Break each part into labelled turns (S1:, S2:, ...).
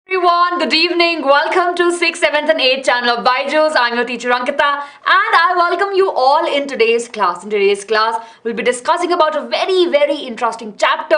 S1: Everyone, good evening. Welcome to 6th, 7th and 8th channel of Byju's. I'm your teacher Ankita and I welcome you all in today's class. In today's class, we'll be discussing about a very interesting chapter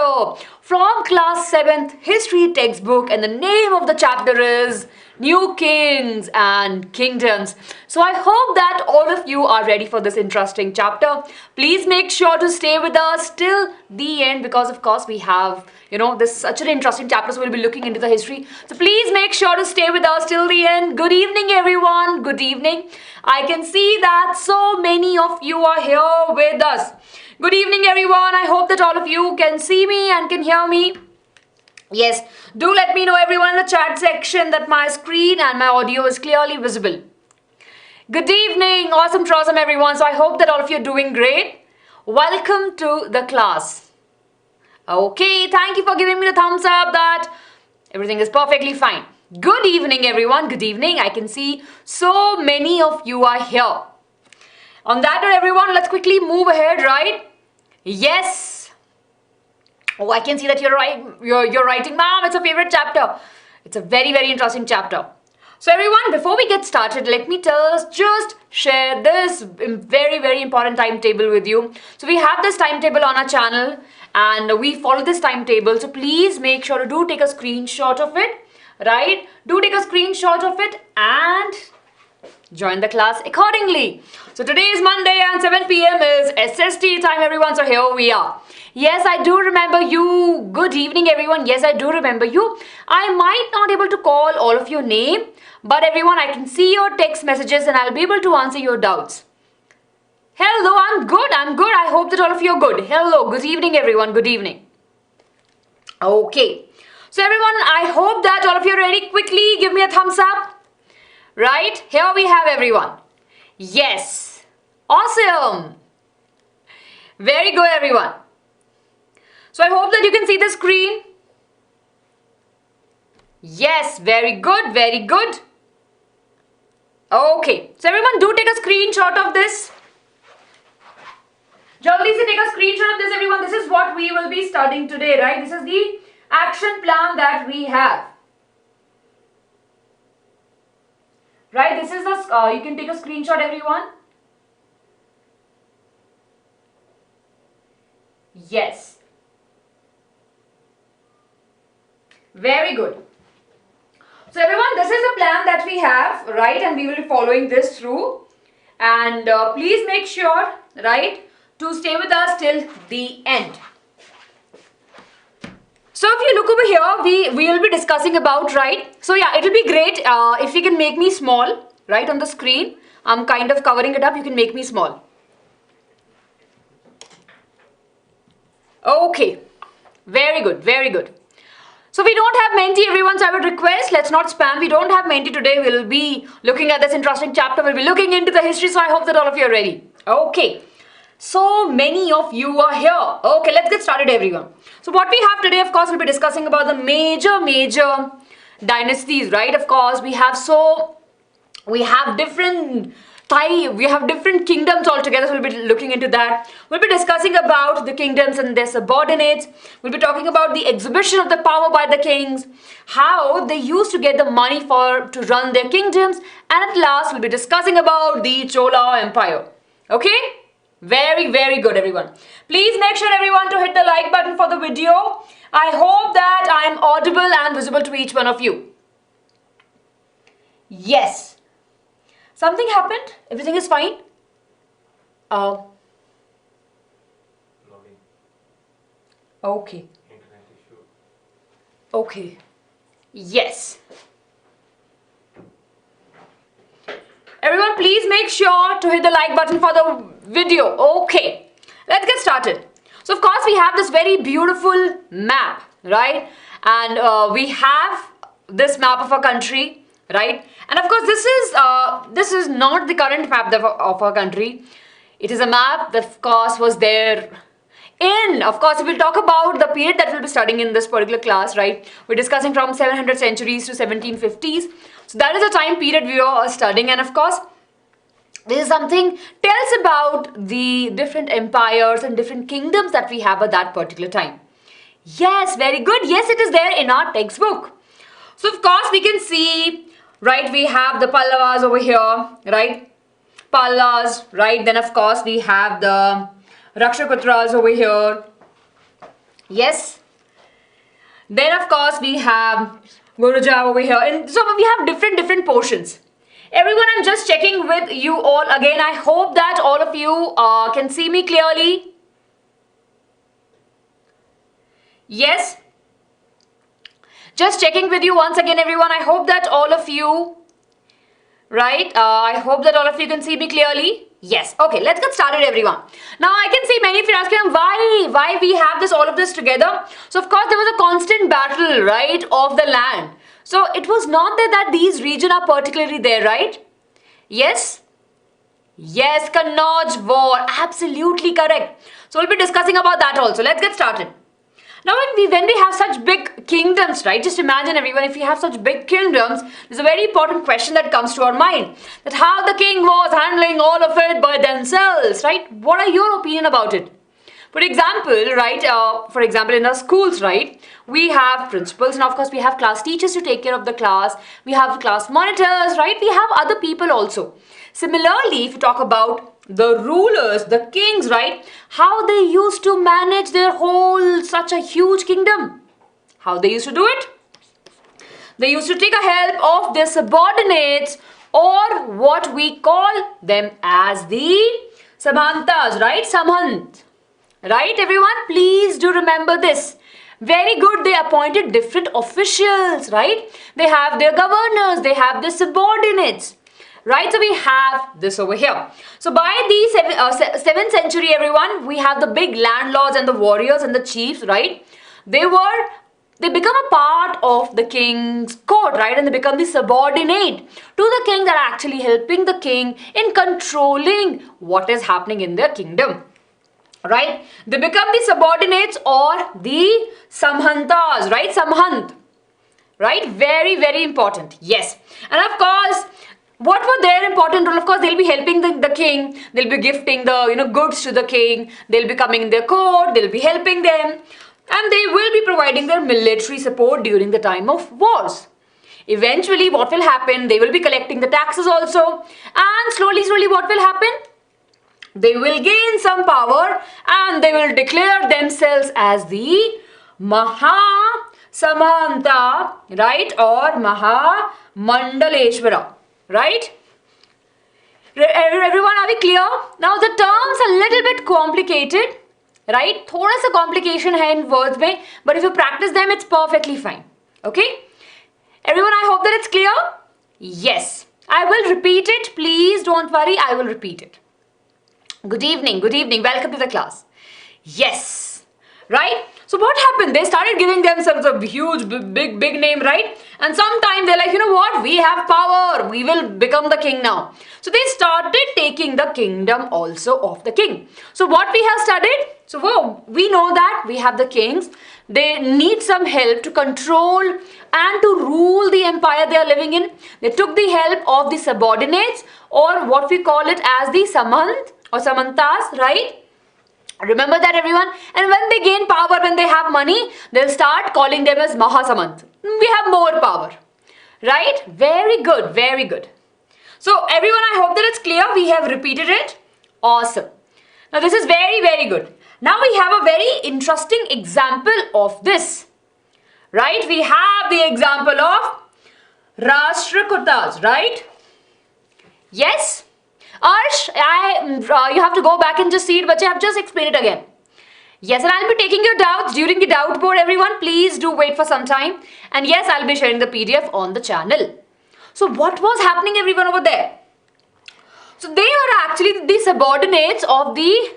S1: from class 7th history textbook, and the name of the chapter is New Kings and Kingdoms. So I hope that all of you are ready for this interesting chapter. Please make sure to stay with us till the end because of course we have this such an interesting chapter, so we'll be looking into the history. So please make sure to stay with us till the end. Good evening everyone. Good evening. I can see that so many of you are here with us. Good evening everyone. I hope that all of you can see me and can hear me. Yes, do let me know everyone in the chat section that my screen and my audio is clearly visible. Good evening, awesome everyone. So I hope that all of you are doing great. Welcome to the class. Okay, thank you for giving me the thumbs up that everything is perfectly fine. Good evening everyone, good evening. I can see so many of you are here. On that note everyone, let's quickly move ahead, right? Yes. Oh, I can see that you're writing, ma'am, it's a favorite chapter. It's a very interesting chapter. So everyone, before we get started, let me just share this very important timetable with you. So we have this timetable on our channel and we follow this timetable. So please make sure to do take a screenshot of it, right? Do take a screenshot of it and join the class accordingly. So today is Monday and 7 p.m. is SST time everyone. So here we are. Yes, I do remember you. Good evening everyone. Yes, I do remember you. I might not able to call all of your name, but everyone, I can see your text messages and I'll be able to answer your doubts. Hello, I'm good. I hope that all of you are good. Hello, good evening everyone. Good evening. Okay. So everyone, I hope that all of you are ready. Quickly give me a thumbs up. Right, here we have everyone. Yes, awesome. Very good everyone. So I hope that you can see the screen. Yes, very good. Okay, so everyone do take a screenshot of this. Jaldi se take a screenshot of this everyone. This is what we will be studying today, right? This is the action plan that we have. Right, this is the, you can take a screenshot everyone. Yes. Very good. So everyone, this is the plan that we have, right? And we will be following this through. And please make sure, right, to stay with us till the end. So if you look over here, we will be discussing about, right? So yeah, it will be great if you can make me small, right, on the screen. I'm kind of covering it up. You can make me small. Okay. Very good. So we don't have Menti everyone, so I would request, let's not spam. We don't have Menti today. We'll be looking at this interesting chapter. We'll be looking into the history, so I hope that all of you are ready. Okay. So many of you are here. Okay, let's get started everyone. So what we have today, of course, we'll be discussing about the major dynasties, right? Of course, we have different kingdoms altogether, so we'll be looking into that. We'll be discussing about the kingdoms and their subordinates. We'll be talking about the exhibition of the power by the kings, how they used to get the money to run their kingdoms, and at last we'll be discussing about the Chola Empire. Okay? Very good everyone. Please make sure everyone to hit the like button for the video. I hope that I am audible and visible to each one of you. Yes. Something happened? Everything is fine?
S2: Logging.
S1: Okay.
S2: Internet issue.
S1: Okay. Yes. Everyone, please make sure to hit the like button for the video. Okay. Let's get started. So, of course, we have this very beautiful map, right? And we have this map of our country, right? And of course, this is not the current map of our country. It is a map that, of course, was there of course, if we'll talk about the period that we'll be studying in this particular class, right? We're discussing from 700 centuries to 1750s. So that is the time period we are studying, and of course, this is something tells about the different empires and different kingdoms that we have at that particular time. Yes, very good. Yes, it is there in our textbook. So of course we can see, right, we have the Pallavas over here, right? Pallavas, right? Then of course we have the Rakshaputras over here. Yes. Then of course we have Guruja over here. And so we have different portions. Everyone, I'm just checking with you all again. I hope that all of you can see me clearly. Yes. Just checking with you once again, everyone. I hope that all of you, right? I hope that all of you can see me clearly. Yes. Okay, let's get started, everyone. Now, I can see many of you asking why we have all of this together. So, of course, there was a constant battle, right, of the land. So, it was not that these regions are particularly there, right? Yes. Yes, Kannauj war. Absolutely correct. So, we'll be discussing about that also. Let's get started. Now, when we have such big kingdoms, right? Just imagine, everyone, if you have such big kingdoms, there's a very important question that comes to our mind. That how the king was handling all of it by themselves, right? What are your opinion about it? For example, right, in our schools, right, we have principals and of course we have class teachers to take care of the class. We have class monitors, right? We have other people also. Similarly, if you talk about the rulers, the kings, right, how they used to manage their whole such a huge kingdom. How they used to do it? They used to take a help of their subordinates or what we call them as the Samhantas, right? Samhant. Right, everyone? Please do remember this. Very good. They appointed different officials, right? They have their governors. They have their subordinates. Right, so we have this over here. So by the 7th century, everyone, we have the big landlords and the warriors and the chiefs, right? They become a part of the king's court, right? And they become the subordinate to the king that are actually helping the king in controlling what is happening in their kingdom. Right? They become the subordinates or the Samhantas, right? Samhant. Right? Very, very important. Yes. And of course, what were their important role? Of course, they'll be helping the king. They'll be gifting the goods to the king. They'll be coming in their court. They'll be helping them. And they will be providing their military support during the time of wars. Eventually, what will happen? They will be collecting the taxes also. And slowly, what will happen? They will gain some power and they will declare themselves as the Maha Samanta, right? Or Maha Mandaleshwara, right? Everyone, are we clear? Now the terms are a little bit complicated, right? थोड़ा सा complication है in words में, but if you practice them, it's perfectly fine. Okay? Everyone, I hope that it's clear. Yes, I will repeat it. Please don't worry, I will repeat it. Good evening, welcome to the class. Yes, right? So what happened? They started giving themselves a huge, big name, right? And sometime they're like, you know what? We have power. We will become the king now. So they started taking the kingdom also of the king. So what we have studied? So we know that we have the kings. They need some help to control and to rule the empire they are living in. They took the help of the subordinates or what we call it as the Samant or Samantas, right? Remember that, everyone? And when they gain power, when they have money, they'll start calling them as Mahasamant. We have more power, right? Very good, very good. So everyone, I hope that it's clear. We have repeated it. Awesome. Now this is very, very good. Now we have a very interesting example of this, right? We have the example of Rashtrakutas, right? Yes? Arsh, you have to go back and just see it, but I have just explained it again. Yes, and I'll be taking your doubts during the doubt board, everyone. Please do wait for some time. And yes, I'll be sharing the PDF on the channel. So what was happening, everyone, over there? So they are actually the subordinates of the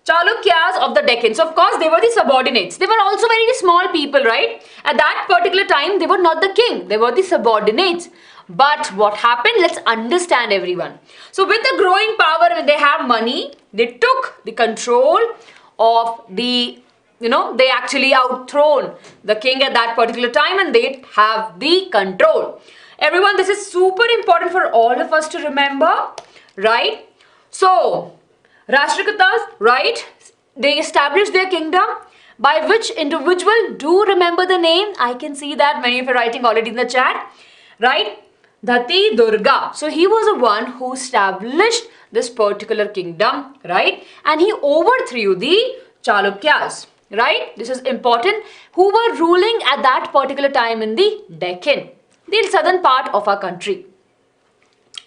S1: Chalukyas of the Deccan. So of course, they were the subordinates. They were also very small people, right? At that particular time, they were not the king. They were the subordinates. But what happened? Let's understand, everyone. So with the growing power, when they have money, they took the control of the, they actually outthrown the king at that particular time and they have the control. Everyone, this is super important for all of us to remember, right? So, Rashtrakutas, right? They established their kingdom By which individual? Do remember the name? I can see that many of you are writing already in the chat. Right? Dhati Durga. So he was the one who established this particular kingdom, right? And he overthrew the Chalukyas, right? This is important. Who were ruling at that particular time in the Deccan, the southern part of our country.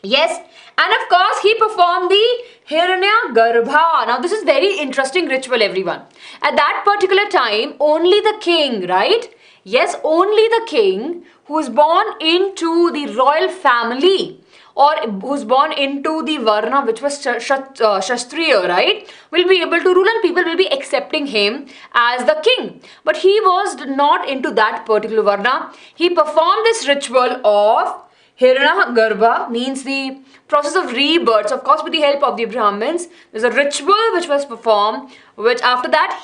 S1: Yes, and of course he performed the Hiranya Garbha. Now this is very interesting ritual, everyone. At that particular time, only the king, right? Yes, only the king who is born into the royal family or who's born into the Varna, which was Kshatriya, right, will be able to rule, and people will be accepting him as the king. But he was not into that particular Varna. He performed this ritual of Hiranya Garbha, means the process of rebirth, of course with the help of the Brahmins. There's a ritual which was performed, which after that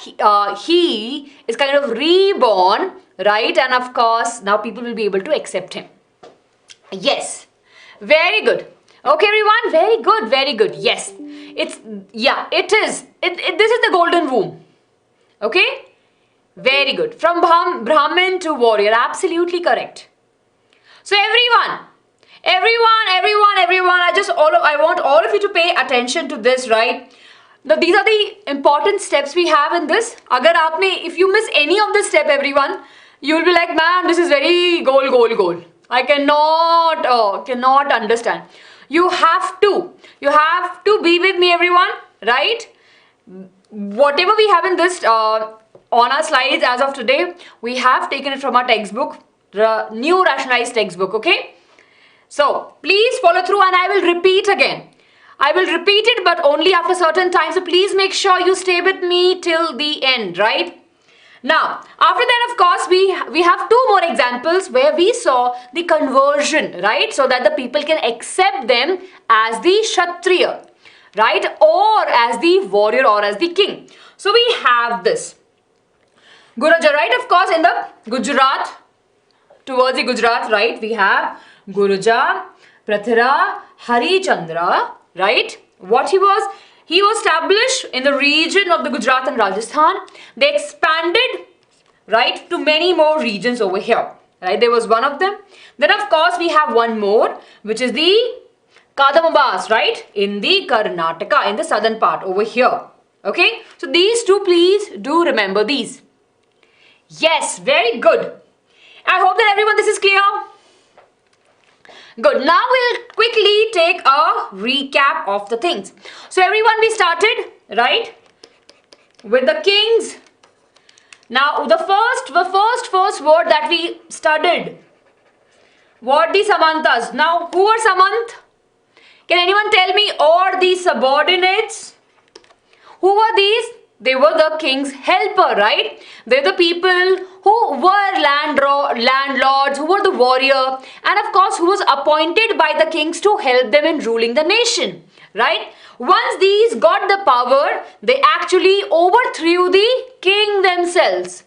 S1: he is kind of reborn, right? And of course now people will be able to accept him. Yes, very good. Okay everyone, very good, very good. Yes, it is. This is the golden womb. Okay, very good. From Brahmin to warrior, absolutely correct. So everyone, I want all of you to pay attention to this, right? Now, these are the important steps we have in this. If you miss any of this step, everyone, you will be like, man, this is very goal. I cannot understand. You have to be with me, everyone, right? Whatever we have in this on our slides as of today, we have taken it from our textbook, the new rationalized textbook, okay? So please follow through, and I will repeat again. I will repeat it, but only after certain time. So please make sure you stay with me till the end, right? Now, after that, of course, we have two more examples where we saw the conversion, right? So that the people can accept them as the Kshatriya, right? Or as the warrior or as the king. So we have this. Guraja, right? Of course, in the Gujarat, towards the Gujarat, right? We have Guruja, Prathira, Harichandra, right? What he was established in the region of the Gujarat and Rajasthan. They expanded, right, to many more regions over here, right? There was one of them. Then of course we have one more, which is the Kadambas, right, in the Karnataka, in the southern part over here. Okay, so these two, please do remember these. Yes, very good. I hope that everyone this is clear. Good. Now we'll quickly take a recap of the things. So everyone, we started, right, with the kings. Now the first word that we studied were the Samantas. Now who were Samant? Can anyone tell me? Or the subordinates? Who were these? They were the king's helper, right? They're the people who were landlords, who were the warrior, and of course who was appointed by the kings to help them in ruling the nation, right? Once these got the power, they actually overthrew the king themselves.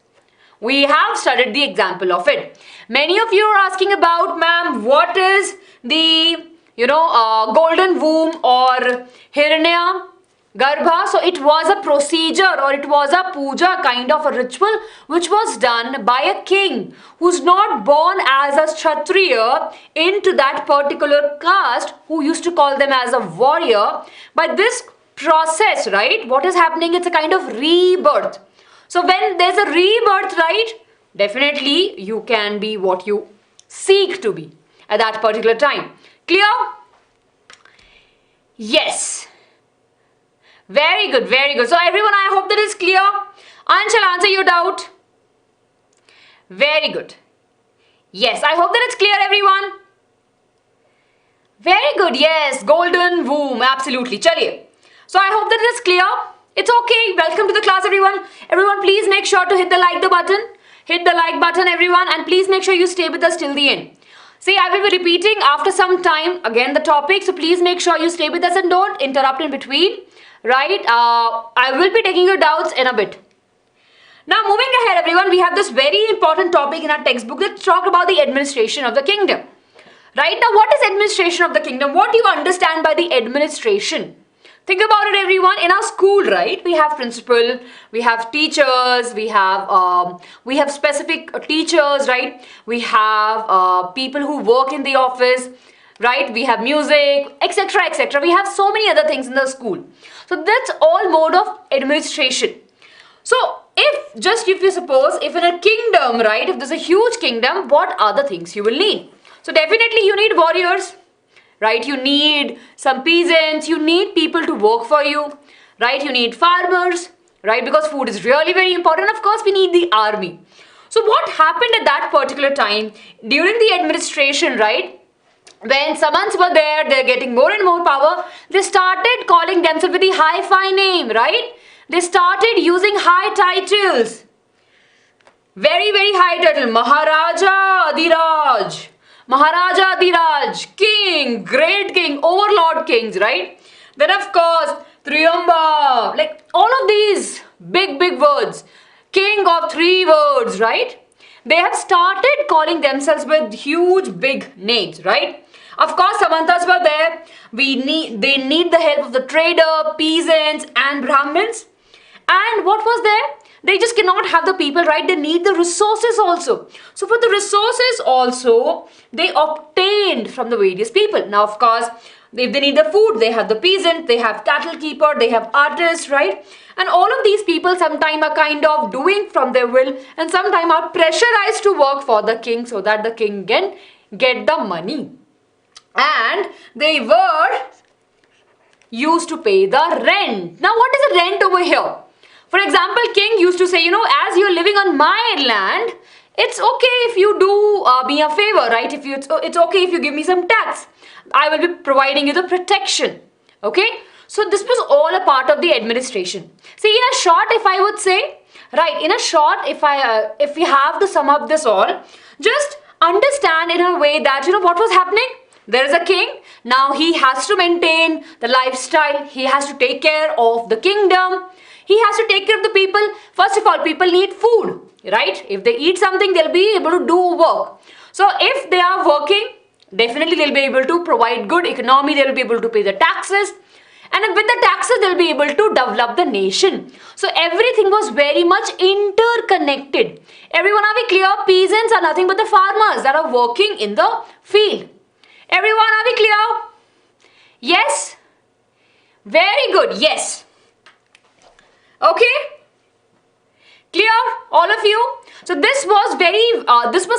S1: We have studied the example of it. Many of you are asking about, ma'am, what is the, golden womb or Hiranya Garbha? So it was a procedure, or it was a puja kind of a ritual which was done by a king who's not born as a Kshatriya into that particular caste, who used to call them as a warrior. By this process, right, what is happening? It's a kind of rebirth. So when there's a rebirth, right, definitely you can be what you seek to be at that particular time. Clear? Yes. Very good, very good. So everyone, I hope that is clear. And shall answer your doubt. Very good. Yes, I hope that it's clear, everyone. Very good. Yes, golden womb. Absolutely. Chaliye. So I hope that it is clear. It's okay. Welcome to the class, everyone. Everyone, please make sure to hit the like button. Hit the like button, everyone. And please make sure you stay with us till the end. See, I will be repeating after some time again the topic. So please make sure you stay with us and don't interrupt in between. Right? I will be taking your doubts in a bit. Now moving ahead, everyone, we have this very important topic in our textbook that talked about the administration of the kingdom. Right? Now what is administration of the kingdom? What do you understand by the administration? Think about it, everyone. In our school, right, we have principal, we have teachers, we have specific teachers, right? We have people who work in the office, right? We have music, etc., etc. We have so many other things in the school. So that's all mode of administration. So if you suppose, if in a kingdom, right, if there's a huge kingdom, what are the things you will need? So definitely you need warriors, right? You need some peasants, you need people to work for you, right? You need farmers, right? Because food is really very important. Of course, we need the army. So what happened at that particular time during the administration, right? When Samants were there, they're getting more and more power. They started calling themselves with the hi-fi name, right? They started using high titles. Very, very high title. Maharaja Adhiraj. Maharaja Adhiraj, king, great king, overlord kings, right? Then of course, Triamba, like all of these big, big words. King of 3 words, right? They have started calling themselves with huge, big names, right? Of course, Samantas were there. They need the help of the trader, peasants, and Brahmins. And what was there? They just cannot have the people, right? They need the resources also. So for the resources also, they obtained from the various people. Now, of course, if they need the food, they have the peasant, they have cattle keeper, they have artists, right? And all of these people sometimes are kind of doing from their will and sometimes are pressurized to work for the king so that the king can get the money. And they were used to pay the rent. Now, what is the rent over here? For example, king used to say, as you're living on my land, it's okay if you do me a favor, right? It's okay if you give me some tax. I will be providing you the protection. Okay? So this was all a part of the administration. See, in a short, if I would say, right, in a short, if we have to sum up this all, just understand in a way that, what was happening? There is a king. Now he has to maintain the lifestyle. He has to take care of the kingdom. He has to take care of the people. First of all, people need food, right? If they eat something, they'll be able to do work. So if they are working, definitely they'll be able to provide good economy. They'll be able to pay the taxes. And with the taxes, they'll be able to develop the nation. So everything was very much interconnected. Everyone, are we clear? Peasants are nothing but the farmers that are working in the field. Everyone, are we clear? Yes? Very good. Yes. Okay? Clear? All of you? So this was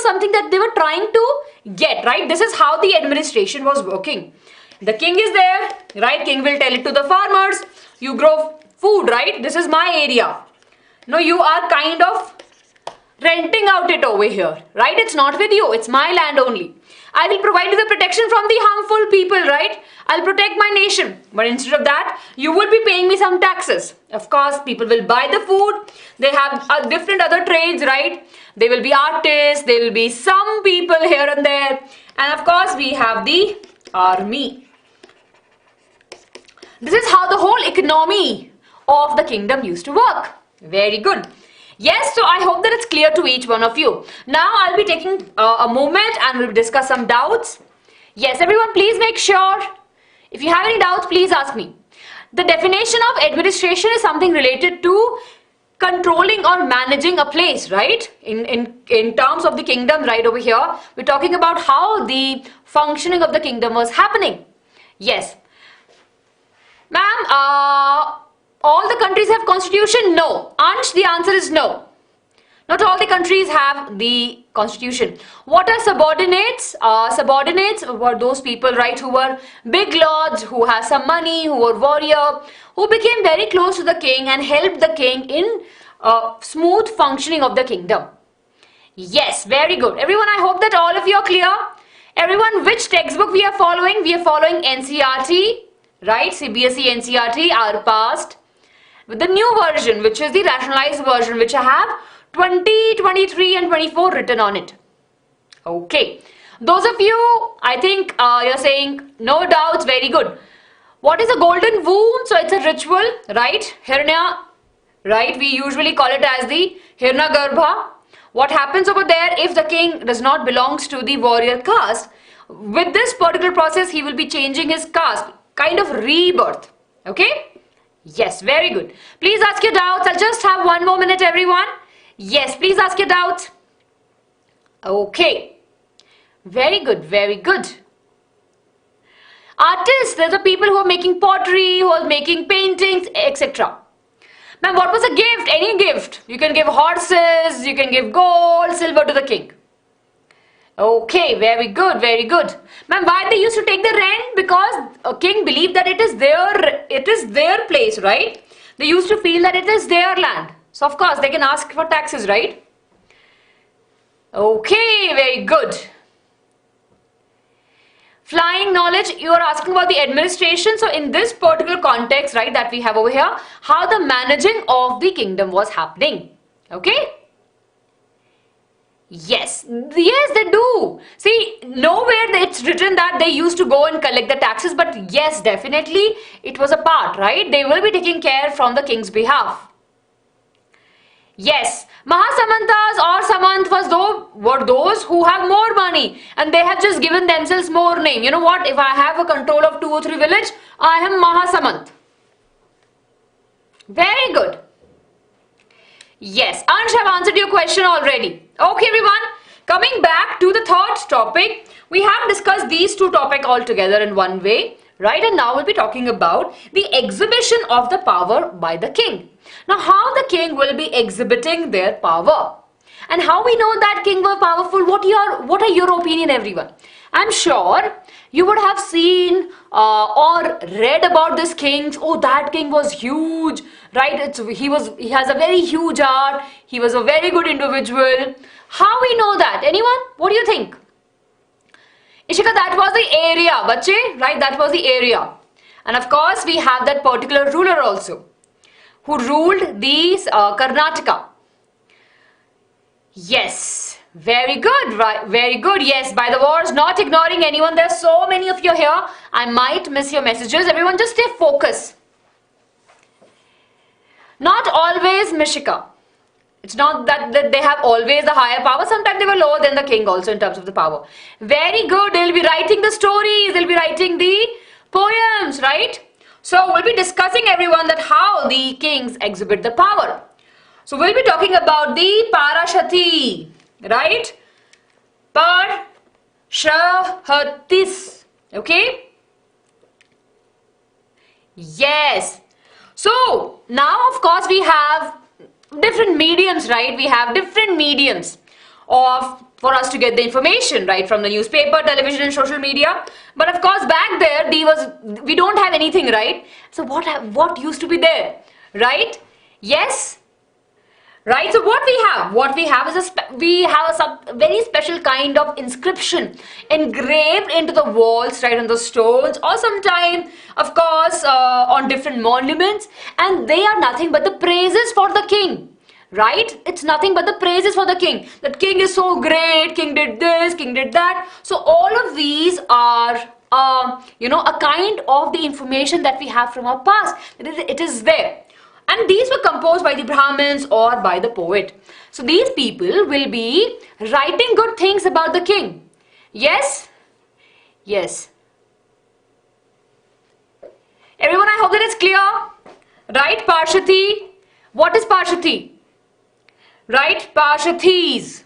S1: something that they were trying to get, right? This is how the administration was working. The king is there, right? King will tell it to the farmers. You grow food, right? This is my area. No, you are kind of renting out it over here, right? It's not with you. It's my land only. I will provide you the protection from the harmful people, right? I'll protect my nation. But instead of that, you will be paying me some taxes. Of course, people will buy the food. They have different other trades, right? They will be artists. There will be some people here and there. And of course, we have the army. This is how the whole economy of the kingdom used to work. Very good. Yes, so I hope that it's clear to each one of you. Now I'll be taking a moment and we'll discuss some doubts. Yes, everyone, please make sure. If you have any doubts, please ask me. The definition of administration is something related to controlling or managing a place, right? In terms of the kingdom right over here, we're talking about how the functioning of the kingdom was happening. Yes. Ma'am, all the countries have constitution? No. Ansh, the answer is no. Not all the countries have the constitution. What are subordinates? Subordinates were those people, right, who were big lords, who had some money, who were warrior, who became very close to the king and helped the king in smooth functioning of the kingdom. Yes, very good. Everyone, I hope that all of you are clear. Everyone, which textbook we are following? We are following NCERT, right? CBSE, NCERT are passed. With the new version, which is the rationalized version, which I have 20, 23 and 24 written on it. Okay. Those of you, I think you're saying no doubts, very good. What is a golden womb? So it's a ritual, right? Hiranya, right? We usually call it as the Hiranyagarbha. What happens over there if the king does not belongs to the warrior caste? With this particular process, he will be changing his caste, kind of rebirth. Okay? Yes, very good. Please ask your doubts. I'll just have 1 more minute, everyone. Yes, please ask your doubts. Okay. Very good, very good. Artists, they're the people who are making pottery, who are making paintings, etc. Ma'am, what was a gift? Any gift. You can give horses, you can give gold, silver to the king. Okay, very good, very good. Ma'am, why they used to take the rent? Because a king believed that it is their place, right? They used to feel that it is their land. So of course they can ask for taxes, right? Okay, very good. Flying knowledge, you are asking about the administration. So in this particular context, right, that we have over here, how the managing of the kingdom was happening. Okay? Yes, yes, they do. See, nowhere it's written that they used to go and collect the taxes, but yes, definitely it was a part, right? They will be taking care from the king's behalf. Yes, Mahasamantas or Samantas were those who have more money and they have just given themselves more name. You know what? If I have a control of 2 or 3 villages, I am Mahasamant. Very good. Yes, Ansh, have answered your question already. Okay, everyone. Coming back to the third topic, we have discussed these 2 topics all together in one way, right? And now we'll be talking about the exhibition of the power by the king. Now, how the king will be exhibiting their power and how we know that king were powerful. What are your opinion, everyone? I'm sure you would have seen or read about this king. Oh, that king was huge, right? He has a very huge heart. He was a very good individual. How we know that? Anyone? What do you think? Ishika, that was the area, bache, right? That was the area. And of course, we have that particular ruler also who ruled these Karnataka. Yes, very good, right? Very good. Yes, by the words, not ignoring anyone. There's so many of you here. I might miss your messages. Everyone, just stay focused. Not always, Mishika. It's not that they have always a higher power. Sometimes they were lower than the king also in terms of the power. Very good. They'll be writing the stories. They'll be writing the poems, right? So we'll be discussing, everyone, that how the kings exhibit the power. So we'll be talking about the Parashati, right? Parshahatis, okay? Yes. So now, of course, we have different mediums, right? We have different mediums for us to get the information, right? From the newspaper, television and social media. But of course, back there, we don't have anything, right? So what used to be there, right? Yes. Right, so what we have is a very special kind of inscription engraved into the walls, right, on the stones, or sometimes, of course, on different monuments, and they are nothing but the praises for the king, right? It's nothing but the praises for the king. That king is so great, king did this, king did that. So all of these are, a kind of the information that we have from our past. It is there. And these were composed by the Brahmins or by the poet. So these people will be writing good things about the king. Yes? Yes. Everyone, I hope that it's clear. Right? Parshati. What is Parshati? Right? Parshatis.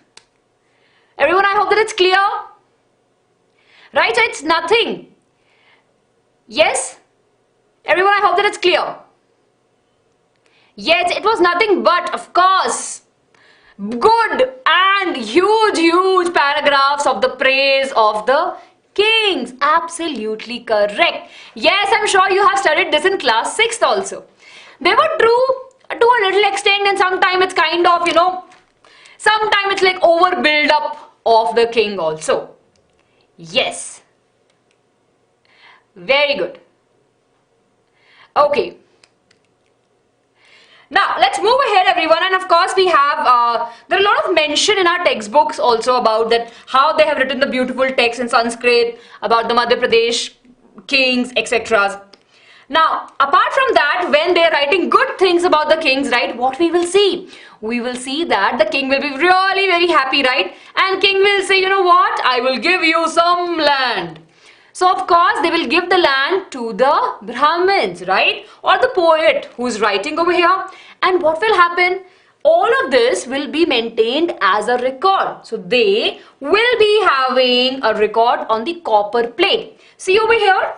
S1: Everyone, I hope that it's clear. Right? It's nothing. Yes? Everyone, I hope that it's clear. Yes, it was nothing but, of course, good and huge paragraphs of the praise of the kings. Absolutely correct. Yes, I'm sure you have studied this in class 6th also. They were true to a little extent, and sometimes it's kind of, sometimes it's like over build up of the king also. Yes. Very good. Okay. Now, let's move ahead, everyone, and of course we have, there are a lot of mention in our textbooks also about that, how they have written the beautiful text in Sanskrit, about the Madhya Pradesh kings, etc. Now, apart from that, when they are writing good things about the kings, right, what we will see? We will see that the king will be really very happy, right? And king will say, you know what, I will give you some land. So of course they will give the land to the Brahmins, right? Or the poet who's writing over here. And what will happen? All of this will be maintained as a record. So they will be having a record on the copper plate. See over here?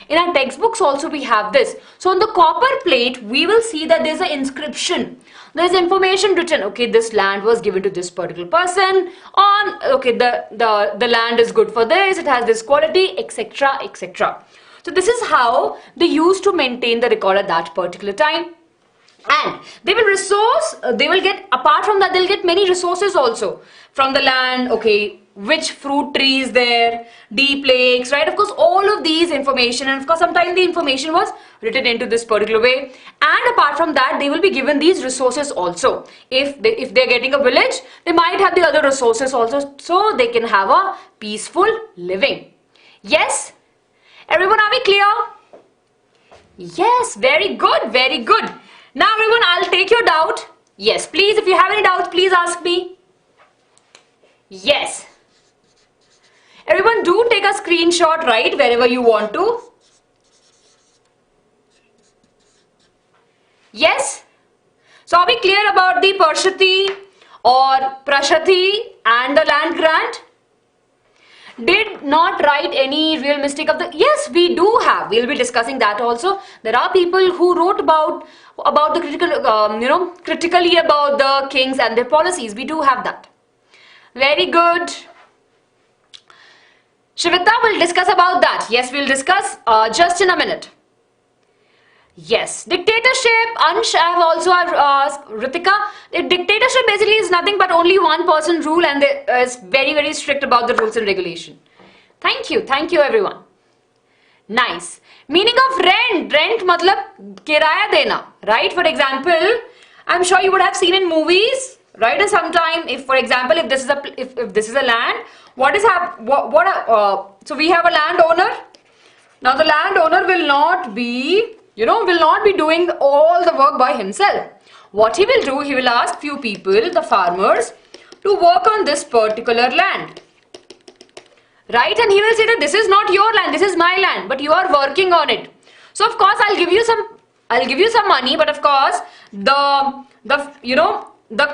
S1: In our textbooks also we have this. So on the copper plate, we will see that there's an inscription. There's information written. Okay, this land was given to this particular person. On, okay, the land is good for this. It has this quality, etc., etc. So this is how they used to maintain the record at that particular time. And they will get, apart from that, they'll get many resources also from the land. Okay, which fruit tree is there, deep lakes, right? Of course, all of these information, and of course, sometimes the information was written into this particular way. And apart from that, they will be given these resources also. If they're getting a village, they might have the other resources also, so they can have a peaceful living. Yes? Everyone, are we clear? Yes, very good, very good. Now everyone, I'll take your doubt. Yes, please, if you have any doubts, please ask me. Yes. Everyone, do take a screenshot, right, wherever you want to. Yes. So are we clear about the Parshati or Prashati and the land grant? Did not write any real mistake of the... Yes, we do have. We'll be discussing that also. There are people who wrote about the critical, critically about the kings and their policies. We do have that. Very good. Shivita will discuss about that. Yes, we'll discuss just in a minute. Yes, dictatorship. Ansh, I have also asked Ritika. Dictatorship basically is nothing but only one person rule, and is very, very strict about the rules and regulation. Thank you everyone. Nice. Meaning of rent. Rent matlab kiraya dena, right? For example, I'm sure you would have seen in movies, right? And sometime, if for example, if this is a land, so we have a landowner. Now the landowner will not be doing all the work by himself. What he will do, he will ask few people, the farmers, to work on this particular land. Right? And he will say that this is not your land, this is my land, but you are working on it. So of course I'll give you some money, but of course the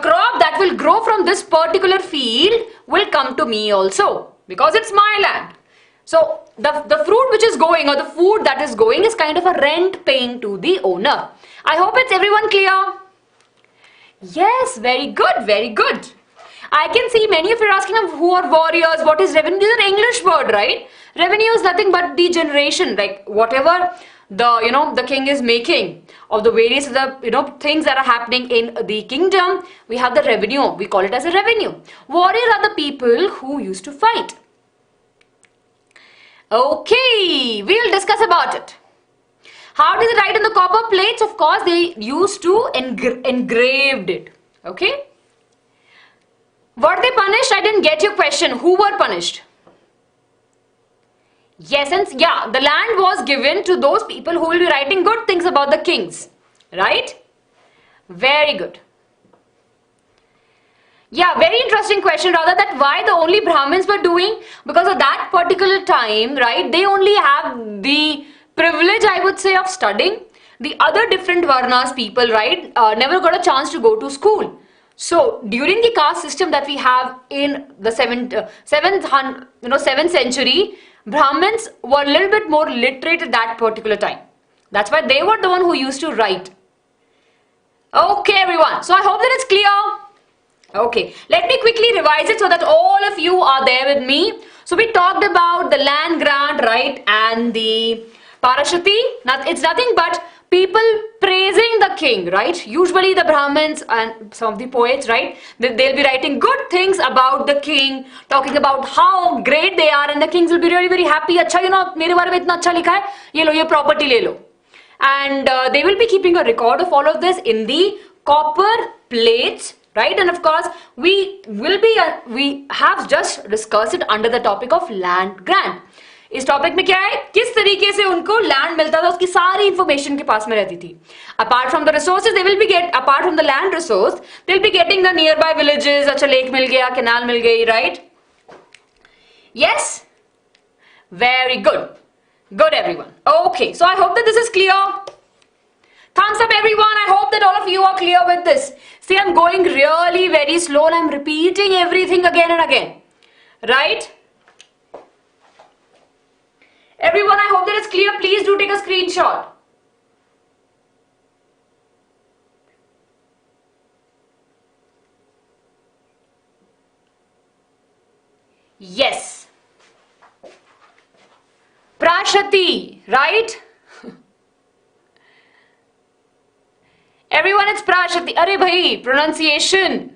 S1: crop that will grow from this particular field will come to me also, because it's my land. So the fruit which is going, or the food that is going, is kind of a rent paying to the owner. I hope it's everyone clear. Yes, very good, very good. I can see many of you are asking who are warriors, what is revenue? This is an English word, right? Revenue is nothing but the generation, like whatever the king is making of the various things that are happening in the kingdom. We have the revenue. We call it as a revenue. Warriors are the people who used to fight. Okay, we'll discuss about it. How did they write on the copper plates? Of course, they used to engraved it. Okay. Were they punished? I didn't get your question. Who were punished? Yes, and yeah, the land was given to those people who will be writing good things about the kings. Right? Very good. Yeah, very interesting question, rather, that why the only Brahmins were doing, because of that particular time, right? They only have the privilege, I would say, of studying. The other different Varnas people, right, never got a chance to go to school. So during the caste system that we have in the 7th century, Brahmins were a little bit more literate at that particular time. That's why they were the one who used to write. Okay, everyone. So I hope that it's clear. Okay, let me quickly revise it so that all of you are there with me. So we talked about the land grant, right, and the Parashati. Now it's nothing but people praising the king, right? Usually the Brahmins and some of the poets, right, they'll be writing good things about the king, talking about how great they are, and the kings will be really very happy. Acha, mere baare mein itna acha likha hai, ye lo, ye property le lo. And they will be keeping a record of all of this in the copper plates, right? And of course, we have just discussed it under the topic of land grant. इस topic में क्या है, किस तरीके से उनको land मिलता था, उसकी सारी इंफॉर्मेशन के पास में रहती थी. Apart from the resources they will be apart from the land resource they will be getting the near by villages. अच्छा, लेक मिल गया, कैनाल मिल गई, right? Yes, Very good. Good, everyone. Okay, so I hope that this is clear. Thumbs up, everyone. I hope that all of you are clear with this. See, I'm going really very slow and I'm repeating everything again and again. Right? Everyone, I hope that it's clear. Please do take a screenshot. Yes. Prashati, right? Everyone, it's Prashati. अरे भाई, pronunciation,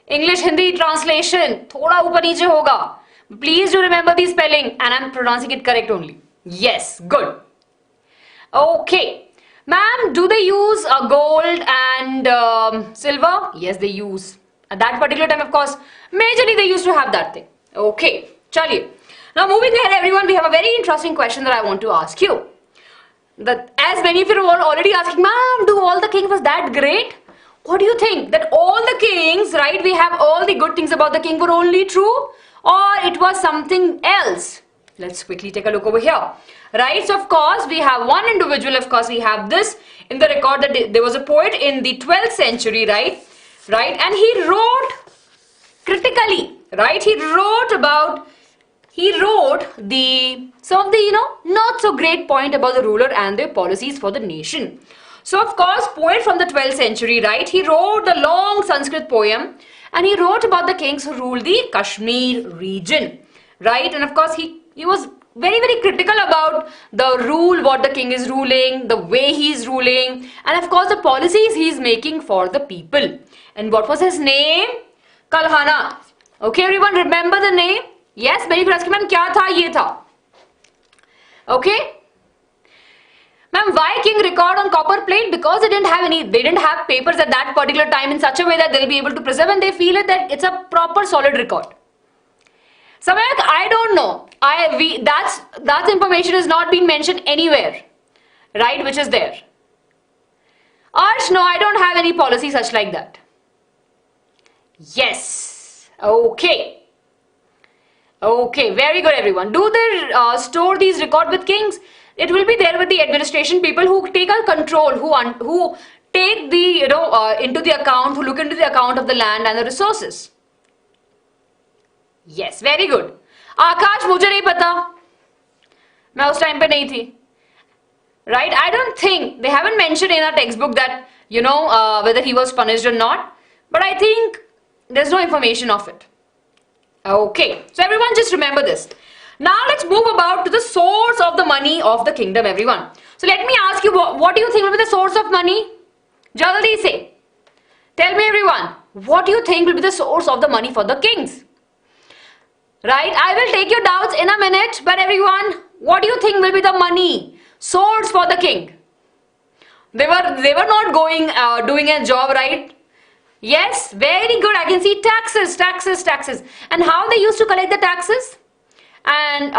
S1: English Hindi translation, थोड़ा ऊपर नीचे होगा. Please do remember the spelling, and I'm pronouncing it correct only. Yes, good. Okay, ma'am, do they use gold and silver? Yes, they use. At that particular time, of course, majorly they used to have that thing. Okay, chaliye. Now moving ahead, everyone, we have a very interesting question that I want to ask you. That as many of you are already asking, ma'am, do all the kings was that great? What do you think? That all the kings, right, we have all the good things about the king were only true? Or it was something else? Let's quickly take a look over here. Right, so of course, we have one individual, of course, we have this in the record that there was a poet in the 12th century, right? Right, and he wrote critically, right? He wrote some of the, not so great point about the ruler and their policies for the nation. So of course, poet from the 12th century, right? He wrote the long Sanskrit poem and he wrote about the kings who ruled the Kashmir region, right? And of course, he was very, very critical about the rule, what the king is ruling, the way he is ruling, and of course, the policies he is making for the people. And what was his name? Kalhana. Okay, everyone, remember the name? Yes, many people asking, ma'am, kya tha, ye tha? Okay. Ma'am, why king record on copper plate? Because they didn't have papers at that particular time in such a way that they'll be able to preserve, and they feel it that it's a proper solid record. Samak, I don't know. That information is not being mentioned anywhere, right? Which is there. Arsh, no, I don't have any policy such like that. Yes. Okay. Okay, very good, everyone. Do they store these records with kings? It will be there with the administration people who take a control, who take the into the account, who look into the account of the land and the resources. Yes, very good. आकाश, मुझे नहीं पता, मैं उस time पे नहीं थी. Right? I don't think they haven't mentioned in our textbook that whether he was punished or not. But I think there's no information of it. Okay, so everyone just remember this. Now let's move about to the source of the money of the kingdom, everyone. So let me ask you, what do you think will be the source of money? Jaldi say. Tell me, everyone, what do you think will be the source of the money for the kings? Right, I will take your doubts in a minute, but everyone, what do you think will be the money source for the king? They were not going doing a job, right? Yes, very good. I can see taxes. And how they used to collect the taxes? And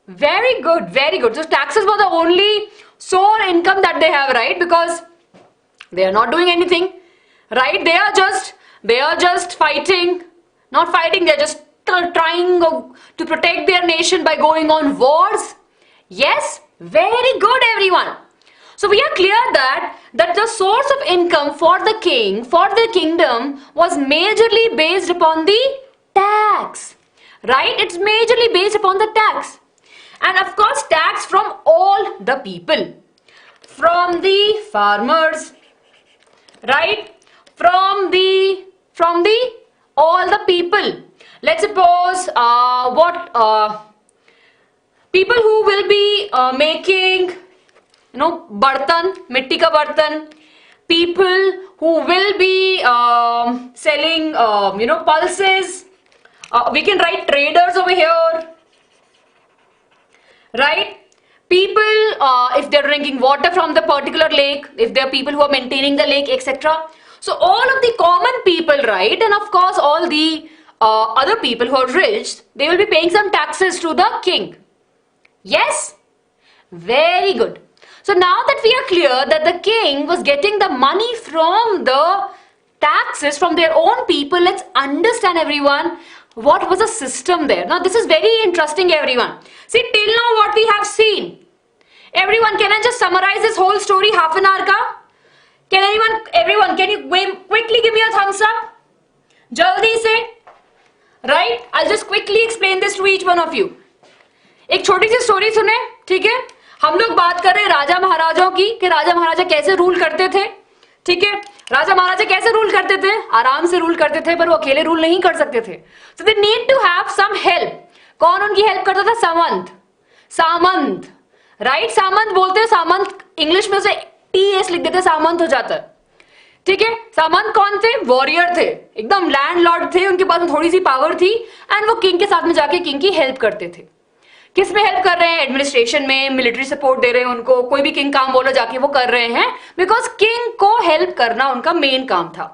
S1: very good. So taxes were the only sole income that they have, right? Because they are not doing anything, right? They are just fighting, not fighting. They are just trying to protect their nation by going on wars. Yes, very good, everyone. So we are clear that the source of income for the king, for the kingdom, was majorly based upon the tax. Right? It's majorly based upon the tax. And of course, tax from all the people. From the farmers, right? From all the people. Let's suppose people who will be making bartan, mitti ka bartan, people who will be selling pulses. We can write traders over here, right? People, if they're drinking water from the particular lake, if there are people who are maintaining the lake, etc. So all of the common people, right? And of course all the other people who are rich, they will be paying some taxes to the king. Yes? Very good. So now that we are clear that the king was getting the money from the taxes from their own people, let's understand, everyone, what was the system there. Now this is very interesting, everyone. See, till now what we have seen, everyone, can I just summarize this whole story half an hour ka? Can everyone, can you quickly give me a thumbs up? Jaldi se. Right? I'll just quickly explain this to each one of you. एक छोटी सी story सुने, ठीक है? हम लोग बात कर रहे हैं राजा महाराजाओं की, कि राजा महाराजा कैसे रूल करते थे, ठीक है? राजा महाराजा कैसे रूल करते थे? आराम से रूल करते थे, पर वो अकेले रूल नहीं कर सकते थे. So they need to have some help. कौन उनकी हेल्प करता था? सामंत. सामंत, राइट? सामंत बोलते हैं, सामंत इंग्लिश में से TS लिख देते, सामंत हो जाता है, ठीक है? सामंत कौन थे? वॉरियर थे, एकदम लैंडलॉर्ड थे, उनके पास में थोड़ी सी पावर थी, एंड वो किंग के साथ में जाके किंग की हेल्प करते थे. किस में हेल्प कर रहे हैं? एडमिनिस्ट्रेशन में, मिलिट्री सपोर्ट दे रहे हैं उनको, कोई भी किंग काम बोला जाके वो कर रहे हैं, बिकॉज किंग को हेल्प करना उनका मेन काम था.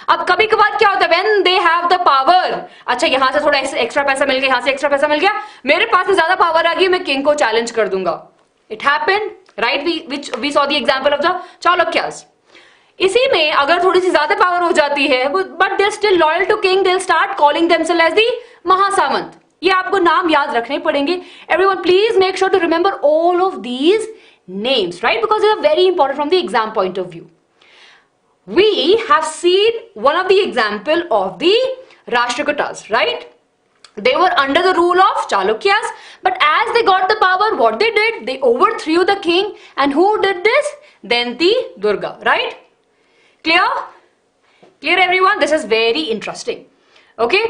S1: अब कभी कभार क्या होता है, when they have the power, अच्छा यहां से थोड़ा एक्स्ट्रा पैसा मिल गया, यहां से एक्स्ट्रा पैसा मिल गया, मेरे पास में ज्यादा पावर आ गई, मैं किंग को चैलेंज कर दूंगा. It happened, right? We saw the example of the Chalukyas. इसी में अगर थोड़ी सी ज्यादा पावर हो जाती है, but they still loyal to king, they start calling themselves as the Mahasamanta. ये आपको नाम याद रखने पड़ेंगे. Everyone please make sure to remember all of these names, right? Because they are very important from the exam point of view. We have seen one of the example of the Rashtrakutas, right? They were under the rule of Chalukyas, but as they got the power, what they did? They overthrew the king, and who did this? Danti Durga, right? Clear? Clear, everyone? This is very interesting. Okay?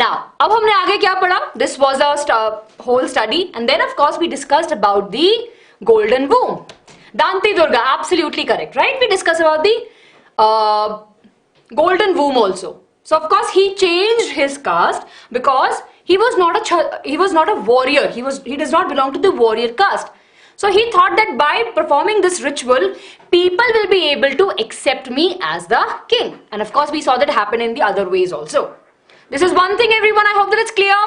S1: Now, अब हमने आगे क्या पढ़ा? This was our whole study, and then of course we discussed about the golden womb. Danti Durga, absolutely correct, right? We discussed about the golden womb also. So of course he changed his caste because he was not a warrior. He does not belong to the warrior caste. So he thought that by performing this ritual, people will be able to accept me as the king. And of course we saw that happen in the other ways also. This is one thing, everyone. I hope that it's clear.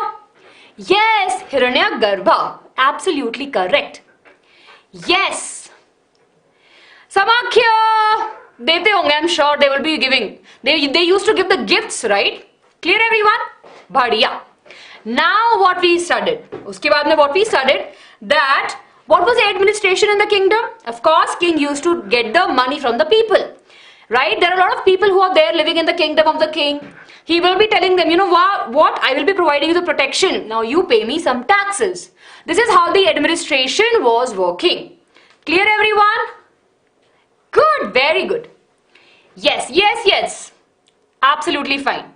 S1: Yes, Hiranyagarbha, absolutely correct. Yes, Samakhya देते होंगे, I'm sure they will be giving. They used to give the gifts, right? Clear, everyone? बढ़िया. Now what we studied? उसके बाद में what we studied, that what was the administration in the kingdom? Of course, king used to get the money from the people, right? There are a lot of people who are there living in the kingdom of the king. He will be telling them, you know what? I will be providing you the protection. Now you pay me some taxes. This is how the administration was working. Clear, everyone? Good, very good. Yes. Absolutely fine.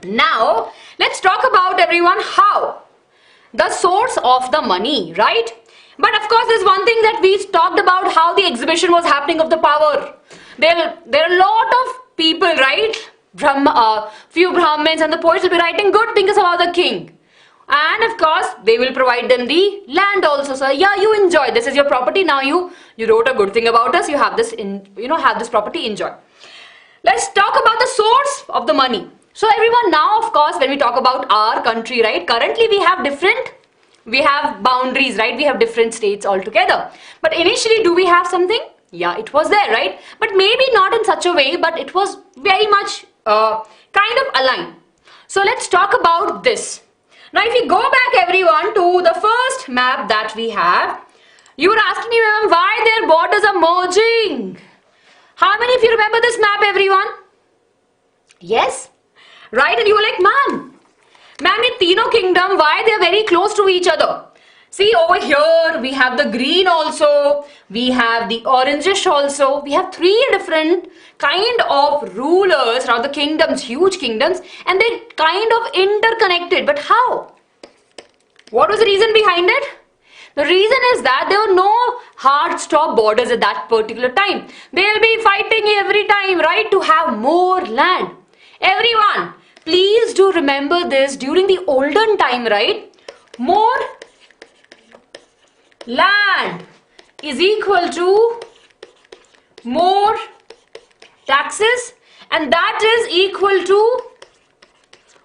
S1: Now, let's talk about, everyone, how the source of the money, right? But of course, there's one thing that we talked about, how the exhibition was happening of the power. There are a lot of people, right? Few Brahmins and the poets will be writing good things about the king. And of course, they will provide them the land also. So yeah, you enjoy. This is your property. Now you wrote a good thing about us. You have this have this property. Enjoy. Let's talk about the source of the money. So everyone, now of course, when we talk about our country, right? Currently we have boundaries, right? We have different states altogether. But initially, do we have something? Yeah, it was there, right? But maybe not in such a way, but it was very much kind of aligned. So let's talk about this. Now, if we go back, everyone, to the first map that we have, you were asking me, ma'am, why their borders are merging. How many of you remember this map, everyone? Yes? Right? And you were like, ma'am, in Tino Kingdom, why they are very close to each other? See, over here, we have the green also, we have the orangish also, we have three different kind of rulers around the kingdoms, huge kingdoms, and they kind of interconnected. But how? What was the reason behind it? The reason is that there were no hard stop borders at that particular time. They'll be fighting every time, right, to have more land. Everyone, please do remember this, during the olden time, right, more land is equal to more taxes, and that is equal to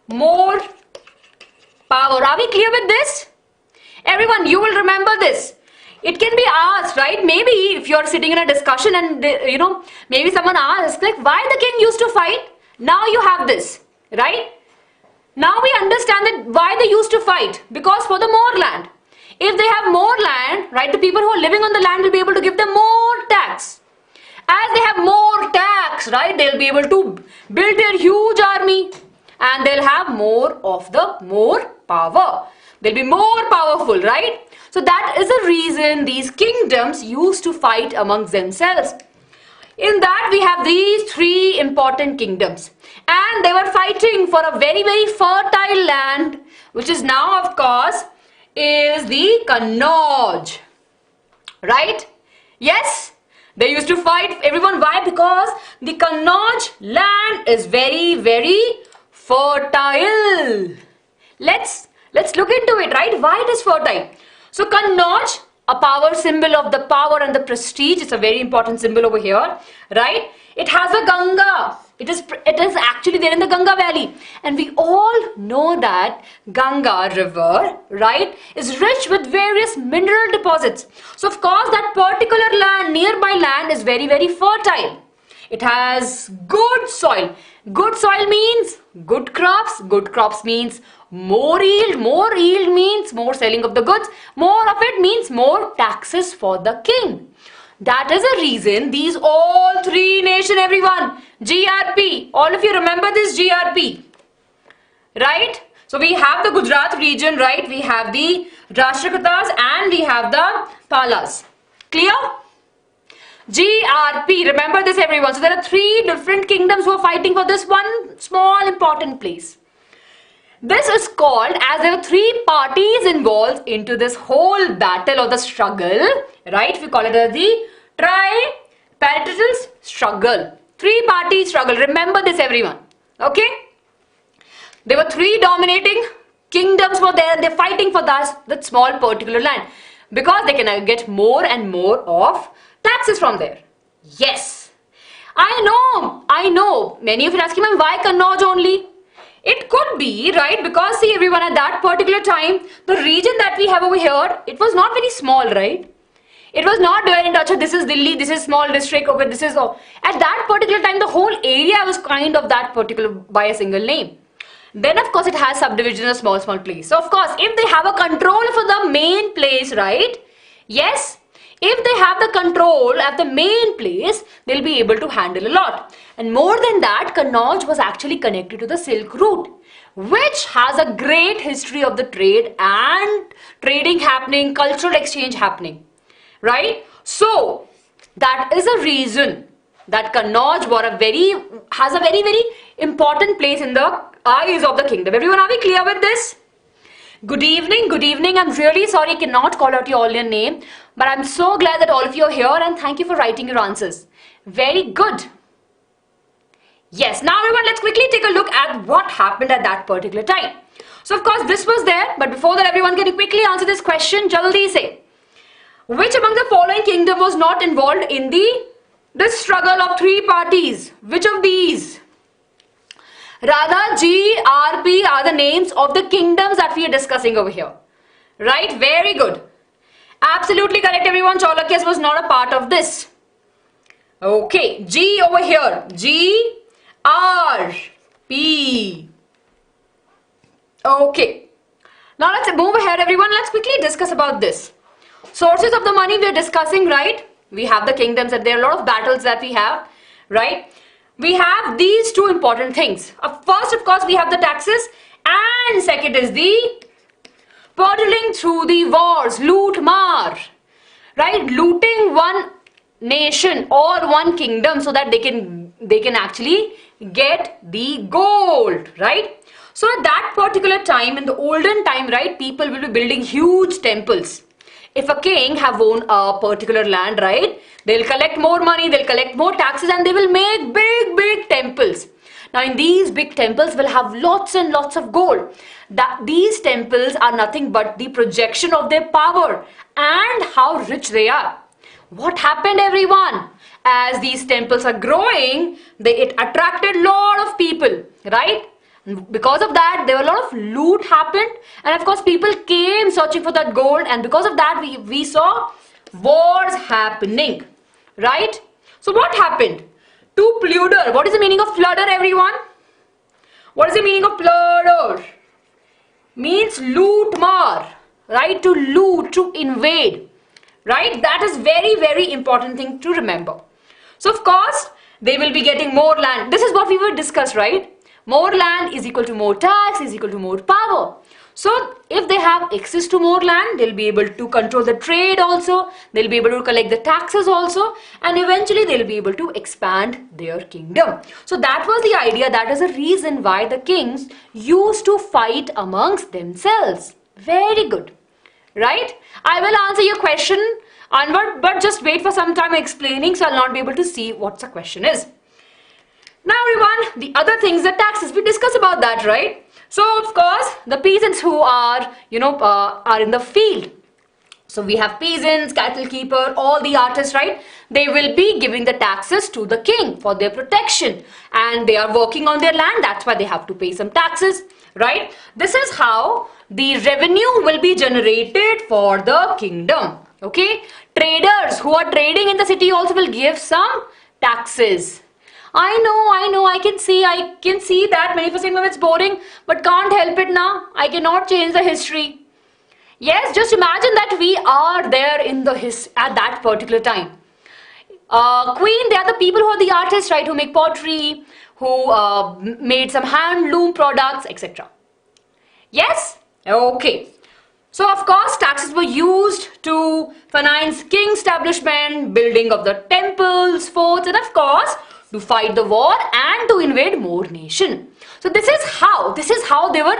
S1: more power. Are we clear with this? Everyone, you will remember this. It can be asked, right? Maybe if you are sitting in a discussion and maybe someone asks, like, why the king used to fight? Now you have this, right? Now we understand that why they used to fight, because for the more land. If they have more land, right, the people who are living on the land will be able to give them more tax. As they have more tax, right, they'll be able to build their huge army, and they'll have more power. They'll be more powerful, right? So that is the reason these kingdoms used to fight amongst themselves. In that we have these three important kingdoms, and they were fighting for a very, very fertile land, which is now, of course, is the Kannauj, right? Yes, they used to fight everyone. Why? Because the Kannauj land is very, very fertile. Let's look into it, right? Why it is fertile? So Kannauj, a power symbol of the power and the prestige. It's a very important symbol over here, right? It has a Ganga. It is actually there in the Ganga valley, and we all know that Ganga river, right, is rich with various mineral deposits. So of course that particular land, nearby land, is very, very fertile. It has good soil. Good soil means good crops. Good crops means more yield. More yield means more selling of the goods. More of it means more taxes for the king. That is the reason these all three nation, everyone, GRP, all of you remember this GRP, right? So we have the Gujarat region, right? We have the Rashtrakutas and we have the Palas. Clear? GRP, remember this, everyone. So there are three different kingdoms who are fighting for this one small important place. This is called, as there were three parties involved into this whole battle or the struggle, right? We call it as the tripartite struggle. Three-party struggle. Remember this, everyone. Okay? There were three dominating kingdoms were there, and they're fighting for that small particular land, because they can get more and more of taxes from there. Yes. I know. Many of you are asking, ma'am, why Kannauj only? It could be, right, because see everyone, at that particular time, the region that we have over here, it was not very small, right? It was not divided into, this is Delhi, this is small district, okay, this is all. At that particular time, the whole area was kind of that particular by a single name. Then of course it has subdivision, a small place. So of course, if they have a control for the main place, right? Yes. If they have the control at the main place, they'll be able to handle a lot. And more than that, Kannauj was actually connected to the Silk Route, which has a great history of the trade and trading happening, cultural exchange happening, right? So that is a reason that Kannauj has a very, very important place in the eyes of the kingdom. Everyone, are we clear with this? Good evening, good evening. I'm really sorry I cannot call out your name, but I'm so glad that all of you are here, and thank you for writing your answers. Very good. Yes, now everyone, let's quickly take a look at what happened at that particular time. So of course this was there, but before that, everyone, can you quickly answer this question? Jaldi say. Which among the following kingdom was not involved in this struggle of three parties? Which of these? Radha, G, R, P are the names of the kingdoms that we are discussing over here. Right? Very good. Absolutely correct, everyone. Chalukyas was not a part of this. Okay. G over here. G, R, P. Okay. Now let's move ahead, everyone. Let's quickly discuss about this. Sources of the money we are discussing, right? We have the kingdoms, and there are a lot of battles that we have, right? We have these two important things. First, of course, we have the taxes, and second is the peddling through the wars, loot mar, right? Looting one nation or one kingdom so that they can actually get the gold, right? So at that particular time, in the olden time, right, people will be building huge temples. If a king have owned a particular land, right, they'll collect more money, they'll collect more taxes, and they will make big temples. Now in these big temples will have lots and lots of gold. These temples are nothing but the projection of their power and how rich they are. What happened, everyone? As these temples are growing, it attracted a lot of people, right? Because of that, there were a lot of loot happened, and of course people came searching for that gold, and because of that we saw wars happening, right? So what happened to Pludar? What is the meaning of Pludar, everyone? What is the meaning of plurder? Means loot mar, right? To loot, to invade, right? That is very important thing to remember. So of course, they will be getting more land. This is what we will discuss, right? More land is equal to more tax, is equal to more power. So if they have access to more land, they'll be able to control the trade also, they'll be able to collect the taxes also, and eventually they'll be able to expand their kingdom. So that was the idea, that is the reason why the kings used to fight amongst themselves. Very good, right? I will answer your question onward, but just wait for some time explaining, so I'll not be able to see what the question is. Now everyone, the other things, the taxes, we discussed about that, right? So of course, the peasants who are, are in the field. So we have peasants, cattle keeper, all the artists, right? They will be giving the taxes to the king for their protection. And they are working on their land, that's why they have to pay some taxes, right? This is how the revenue will be generated for the kingdom, okay? Traders who are trading in the city also will give some taxes. I know, I can see that many people say, "Ma'am, it's boring," but can't help it now. I cannot change the history. Yes, just imagine that we are there in the at that particular time. Queen, they are the people who are the artists, right? Who make pottery, who made some handloom products, etc. Yes? Okay. So of course, taxes were used to finance king establishment, building of the temples, forts, and of course, to fight the war and to invade more nation. So this is how they were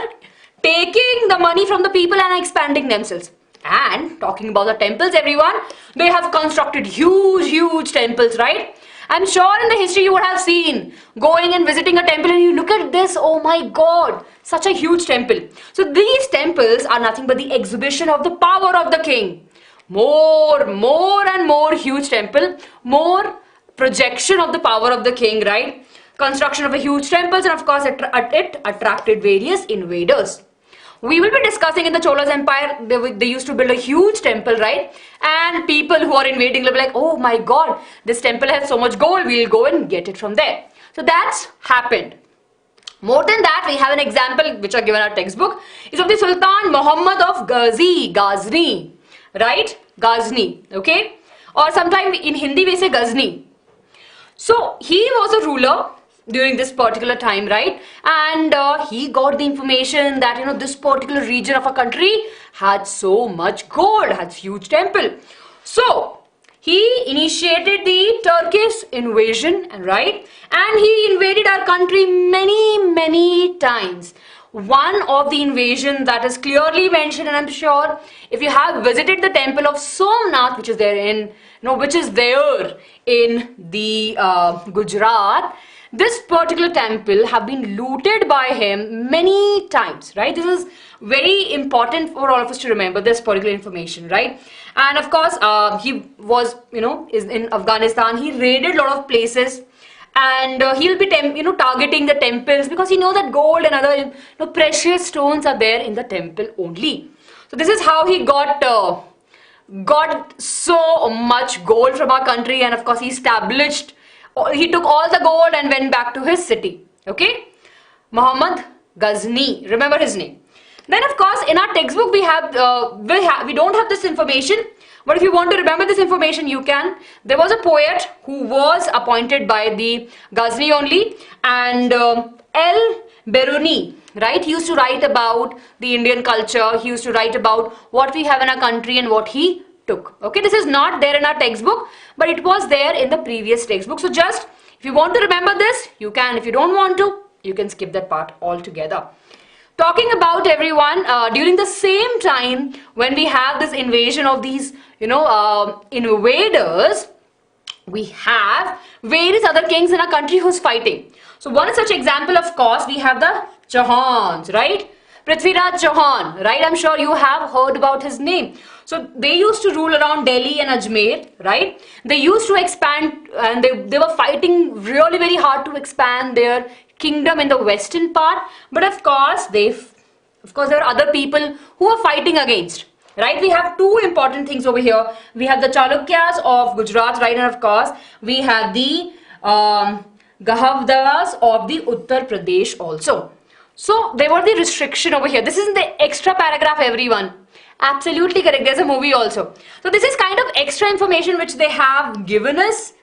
S1: taking the money from the people and expanding themselves. And talking about the temples, everyone, they have constructed huge temples, right? I'm sure in the history you would have seen going and visiting a temple and you look at this, oh my god, such a huge temple. So these temples are nothing but the exhibition of the power of the king. More and more huge temple, more projection of the power of the king, right? Construction of a huge temples, and of course it attracted various invaders. We will be discussing in the Cholas Empire, they used to build a huge temple, right? And people who are invading will be like, oh my god, this temple has so much gold, we'll go and get it from there. So that's happened. More than that, we have an example which are given in our textbook, is of the Sultan Muhammad of Ghazni, right? Ghazni, okay? Or sometime in Hindi we say Ghazni. So he was a ruler during this particular time, right? And he got the information that this particular region of a country had so much gold, had huge temple. So he initiated the Turkish invasion, right? And he invaded our country many times. One of the invasion that is clearly mentioned, and I'm sure if you have visited the temple of Somnath, which is there in the Gujarat, this particular temple have been looted by him many times, right? This is very important for all of us to remember this particular information, right? And of course, he was, is in Afghanistan. He raided a lot of places, and he'll be, targeting the temples because he knows that gold and other, precious stones are there in the temple only. So this is how he got so much gold from our country, and of course he took all the gold and went back to his city. Okay, Muhammad Ghazni, remember his name. Then of course in our textbook we don't have this information, but if you want to remember this information, you can. There was a poet who was appointed by the Ghazni only, and El Biruni, right? He used to write about the Indian culture. He used to write about what we have in our country and what he took. Okay, this is not there in our textbook, but it was there in the previous textbook. So just, if you want to remember this, you can. If you don't want to, you can skip that part altogether. Talking about everyone, during the same time when we have this invasion of these, invaders, we have various other kings in our country who's fighting. So one such example, of course, we have the Chauhans, right? Prithviraj Chauhan, right? I'm sure you have heard about his name. So they used to rule around Delhi and Ajmer, right? They used to expand, and they were fighting really very hard to expand their kingdom in the western part. But of course, there are other people who are fighting against, right? We have two important things over here. We have the Chalukyas of Gujarat, right? And of course, we have the Gahavdalas of the Uttar Pradesh also. So there was the restriction over here. This is the extra paragraph, everyone. Absolutely correct. There's a movie also. So this is kind of extra information which they have given us,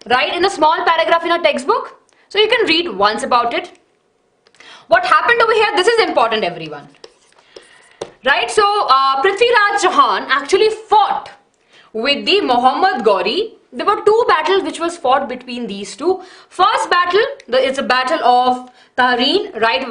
S1: right, in a small paragraph in a textbook. So you can read once about it. What happened over here? This is important, everyone. Right, so Prithviraj Chauhan actually fought with the Muhammad Ghori. There were two battles which was fought between these two. First battle, it's a battle of Tahreen, right,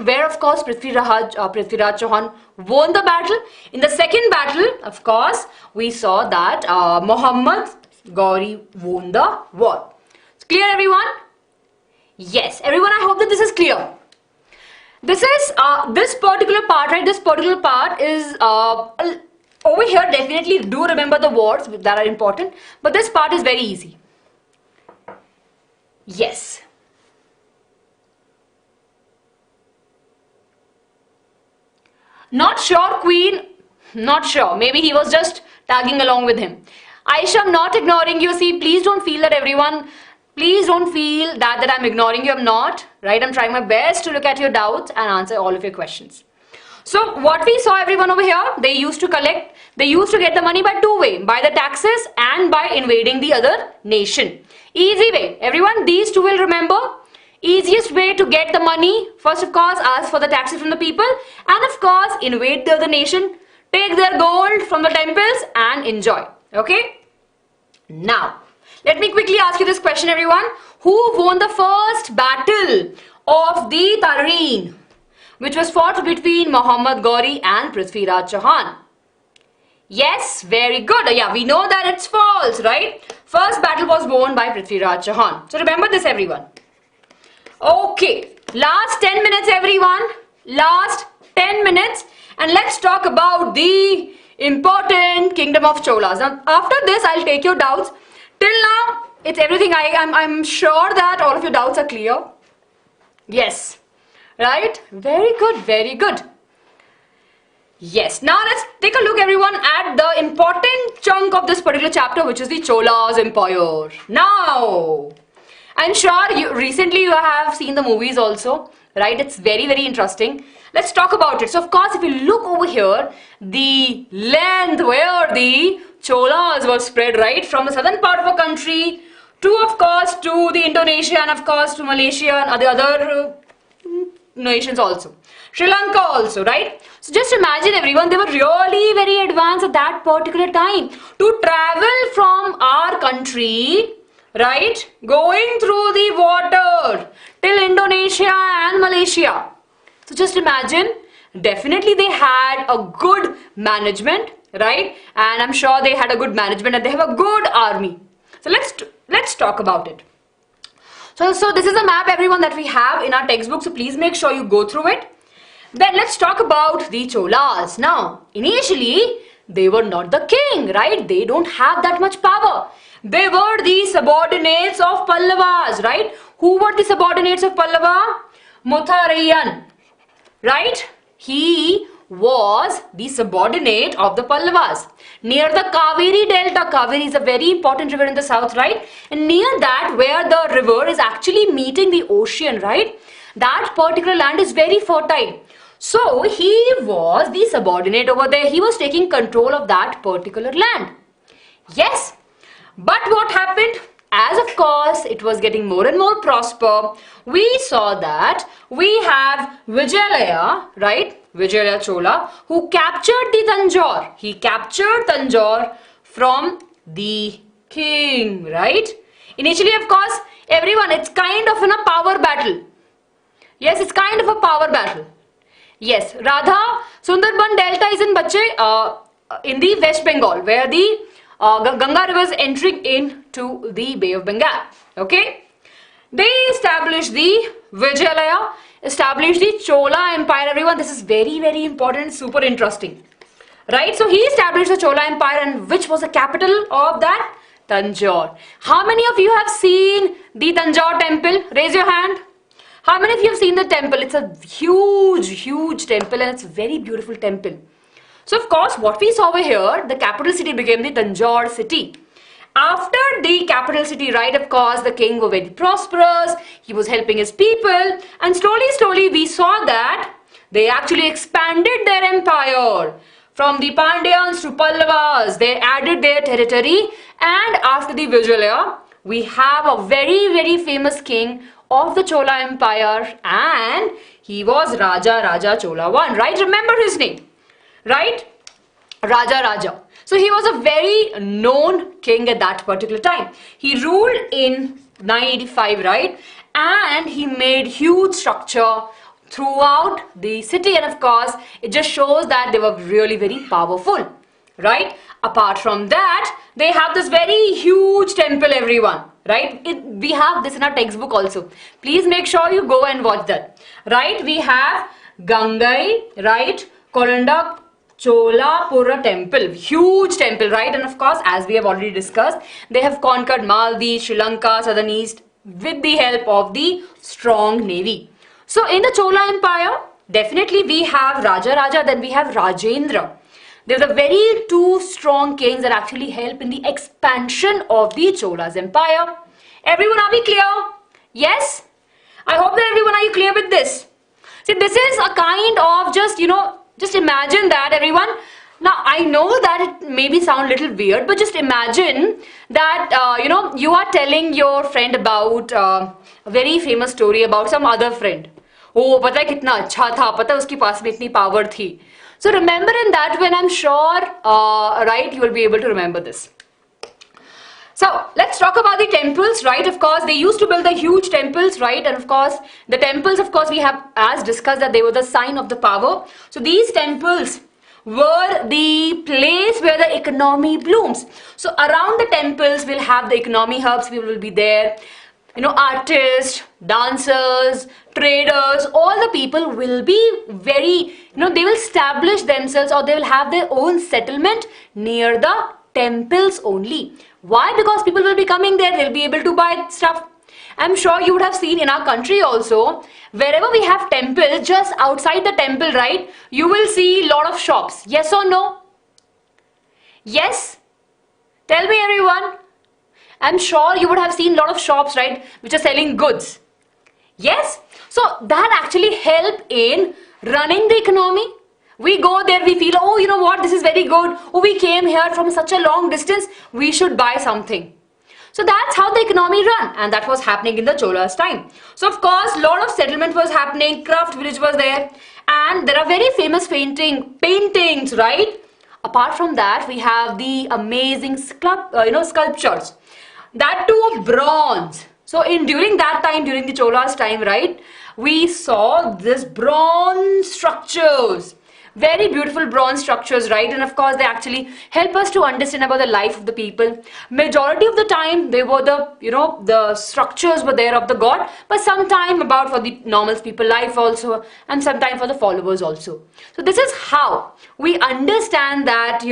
S1: where of course Prithviraj Chauhan won the battle. In the second battle, of course, we saw that Muhammad Ghori won the war. It's clear, everyone? Yes, everyone, I hope that this is clear. This is this particular part, right? This particular part is over here. Definitely do remember the words that are important, but this part is very easy. Yes. Not sure, Queen. Not sure. Maybe he was just tagging along with him. Aisha, I'm not ignoring you. See, please don't feel that, everyone. Please don't feel that I'm ignoring you. I'm not, right? I'm trying my best to look at your doubts and answer all of your questions. So what we saw, everyone, over here, they used to collect, they used to get the money by two ways, by the taxes and by invading the other nation. Easy way. Everyone, these two will remember. Easiest way to get the money, first of course, ask for the taxes from the people, and of course, invade the other nation, take their gold from the temples and enjoy. Okay? Now, let me quickly ask you this question, everyone. Who won the first battle of the Tahreen, which was fought between Muhammad Ghori and Prithviraj Chauhan? Yes, very good. Yeah, we know that it's false, right? First battle was won by Prithviraj Chauhan. So remember this, everyone. Okay, last 10 minutes, everyone. Last 10 minutes. And let's talk about the important kingdom of Cholas. Now, after this, I'll take your doubts. Till now, it's everything. I'm sure that all of your doubts are clear. Yes. Right? Very good. Very good. Yes. Now, let's take a look, everyone, at the important chunk of this particular chapter, which is the Cholas Empire. Now, I'm sure recently you have seen the movies also. Right? It's very, very interesting. Let's talk about it. So, of course, if you look over here, the land where the Cholas were spread, right, from the southern part of a country to, of course, to the Indonesia and, of course, to Malaysia and the other nations also. Sri Lanka also, right? So, just imagine, everyone, they were really very advanced at that particular time. To travel from our country, right, going through the water till Indonesia and Malaysia. So just imagine, definitely they had a good management, right? And I'm sure they had a good management and they have a good army. So let's talk about it. So this is a map, everyone, that we have in our textbook. So please make sure you go through it. Then let's talk about the Cholas. Now, initially, they were not the king, right? They don't have that much power. They were the subordinates of Pallavas, right? Who were the subordinates of Pallava? Mutharaiyan, right? He was the subordinate of the Pallavas. Near the Kaveri Delta, Kaveri is a very important river in the south, right? And near that, where the river is actually meeting the ocean, right? That particular land is very fertile. So, he was the subordinate over there. He was taking control of that particular land. Yes. But what happened? As of course it was getting more and more prosper, we saw that we have Vijayalaya, right? Vijayalaya Chola, who captured the Tanjore. He captured Tanjore from the king, right? Initially, of course, everyone, it's kind of in a power battle. Yes, it's kind of a power battle. Yes, Radha, Sundarban Delta is in the West Bengal, where the Ganga river is entering into the Bay of Bengal. Okay, they established the Vijayalaya, established the Chola Empire. Everyone, this is very, very important, super interesting, right? So he established the Chola Empire, and which was the capital of that? Tanjore. How many of you have seen the Tanjore temple? Raise your hand. How many of you have seen the temple? It's a huge, huge temple, and it's a very beautiful temple. So, of course, what we saw over here, the capital city became the Tanjore city. After the capital city, right, of course, the king was very prosperous. He was helping his people. And slowly, we saw that they actually expanded their empire. From the Pandyans to Pallavas, they added their territory. And after the Vijaya, we have a very famous king of the Chola Empire. And he was Raja Chola I, right? Remember his name, right? Raja. So he was a very known king at that particular time. He ruled in 985, right? And he made huge structure throughout the city, and of course it just shows that they were really very powerful, right? Apart from that, they have this very huge temple, everyone, right? We have this in our textbook also. Please make sure you go and watch that, right? We have Gangai, right? Koranda Cholapura temple, huge temple, right? And of course, as we have already discussed, they have conquered Maldives, Sri Lanka, southern east with the help of the strong navy. So in the Chola Empire, definitely we have Raja, then we have Rajendra. There's a very two strong kings that actually help in the expansion of the Cholas Empire. Everyone, are we clear? Yes? I hope that everyone, are you clear with this? See, this is a kind of just imagine that, everyone. Now, I know that it maybe sound a little weird, but just imagine that, you are telling your friend about a very famous story about some other friend. Oh, पता है कितना अच्छा था, पता है उसके पास में इतनी power थी. So remember in that when I'm sure, right, you will be able to remember this. So let's talk about the temples, right? Of course, they used to build the huge temples, right? And of course, the temples, of course, we have as discussed that they were the sign of the power. So these temples were the place where the economy blooms. So around the temples, we'll have the economy hubs, people will be there. Artists, dancers, traders, all the people will be very, they will establish themselves or they will have their own settlement near the temples only. Why? Because people will be coming there, they'll be able to buy stuff. I'm sure you would have seen in our country also, wherever we have temple, just outside the temple, right, you will see a lot of shops. Yes or no? Yes? Tell me, everyone. I'm sure you would have seen a lot of shops, right, which are selling goods. Yes? So that actually help in running the economy. We go there, we feel, oh, you know what, this is very good. Oh, we came here from such a long distance, we should buy something. So that's how the economy ran, and that was happening in the Cholas' time. So of course, a lot of settlement was happening, craft village was there, and there are very famous paintings, right? Apart from that, we have the amazing sculptures. That too of bronze. So during that time, during the Cholas' time, right, we saw this bronze structures. Very beautiful bronze structures, right? And of course, they actually help us to understand about the life of the people. Majority of the time, they were the structures were there of the god, but sometime about for the normal people life also, and sometime for the followers also. So this is how we understand that,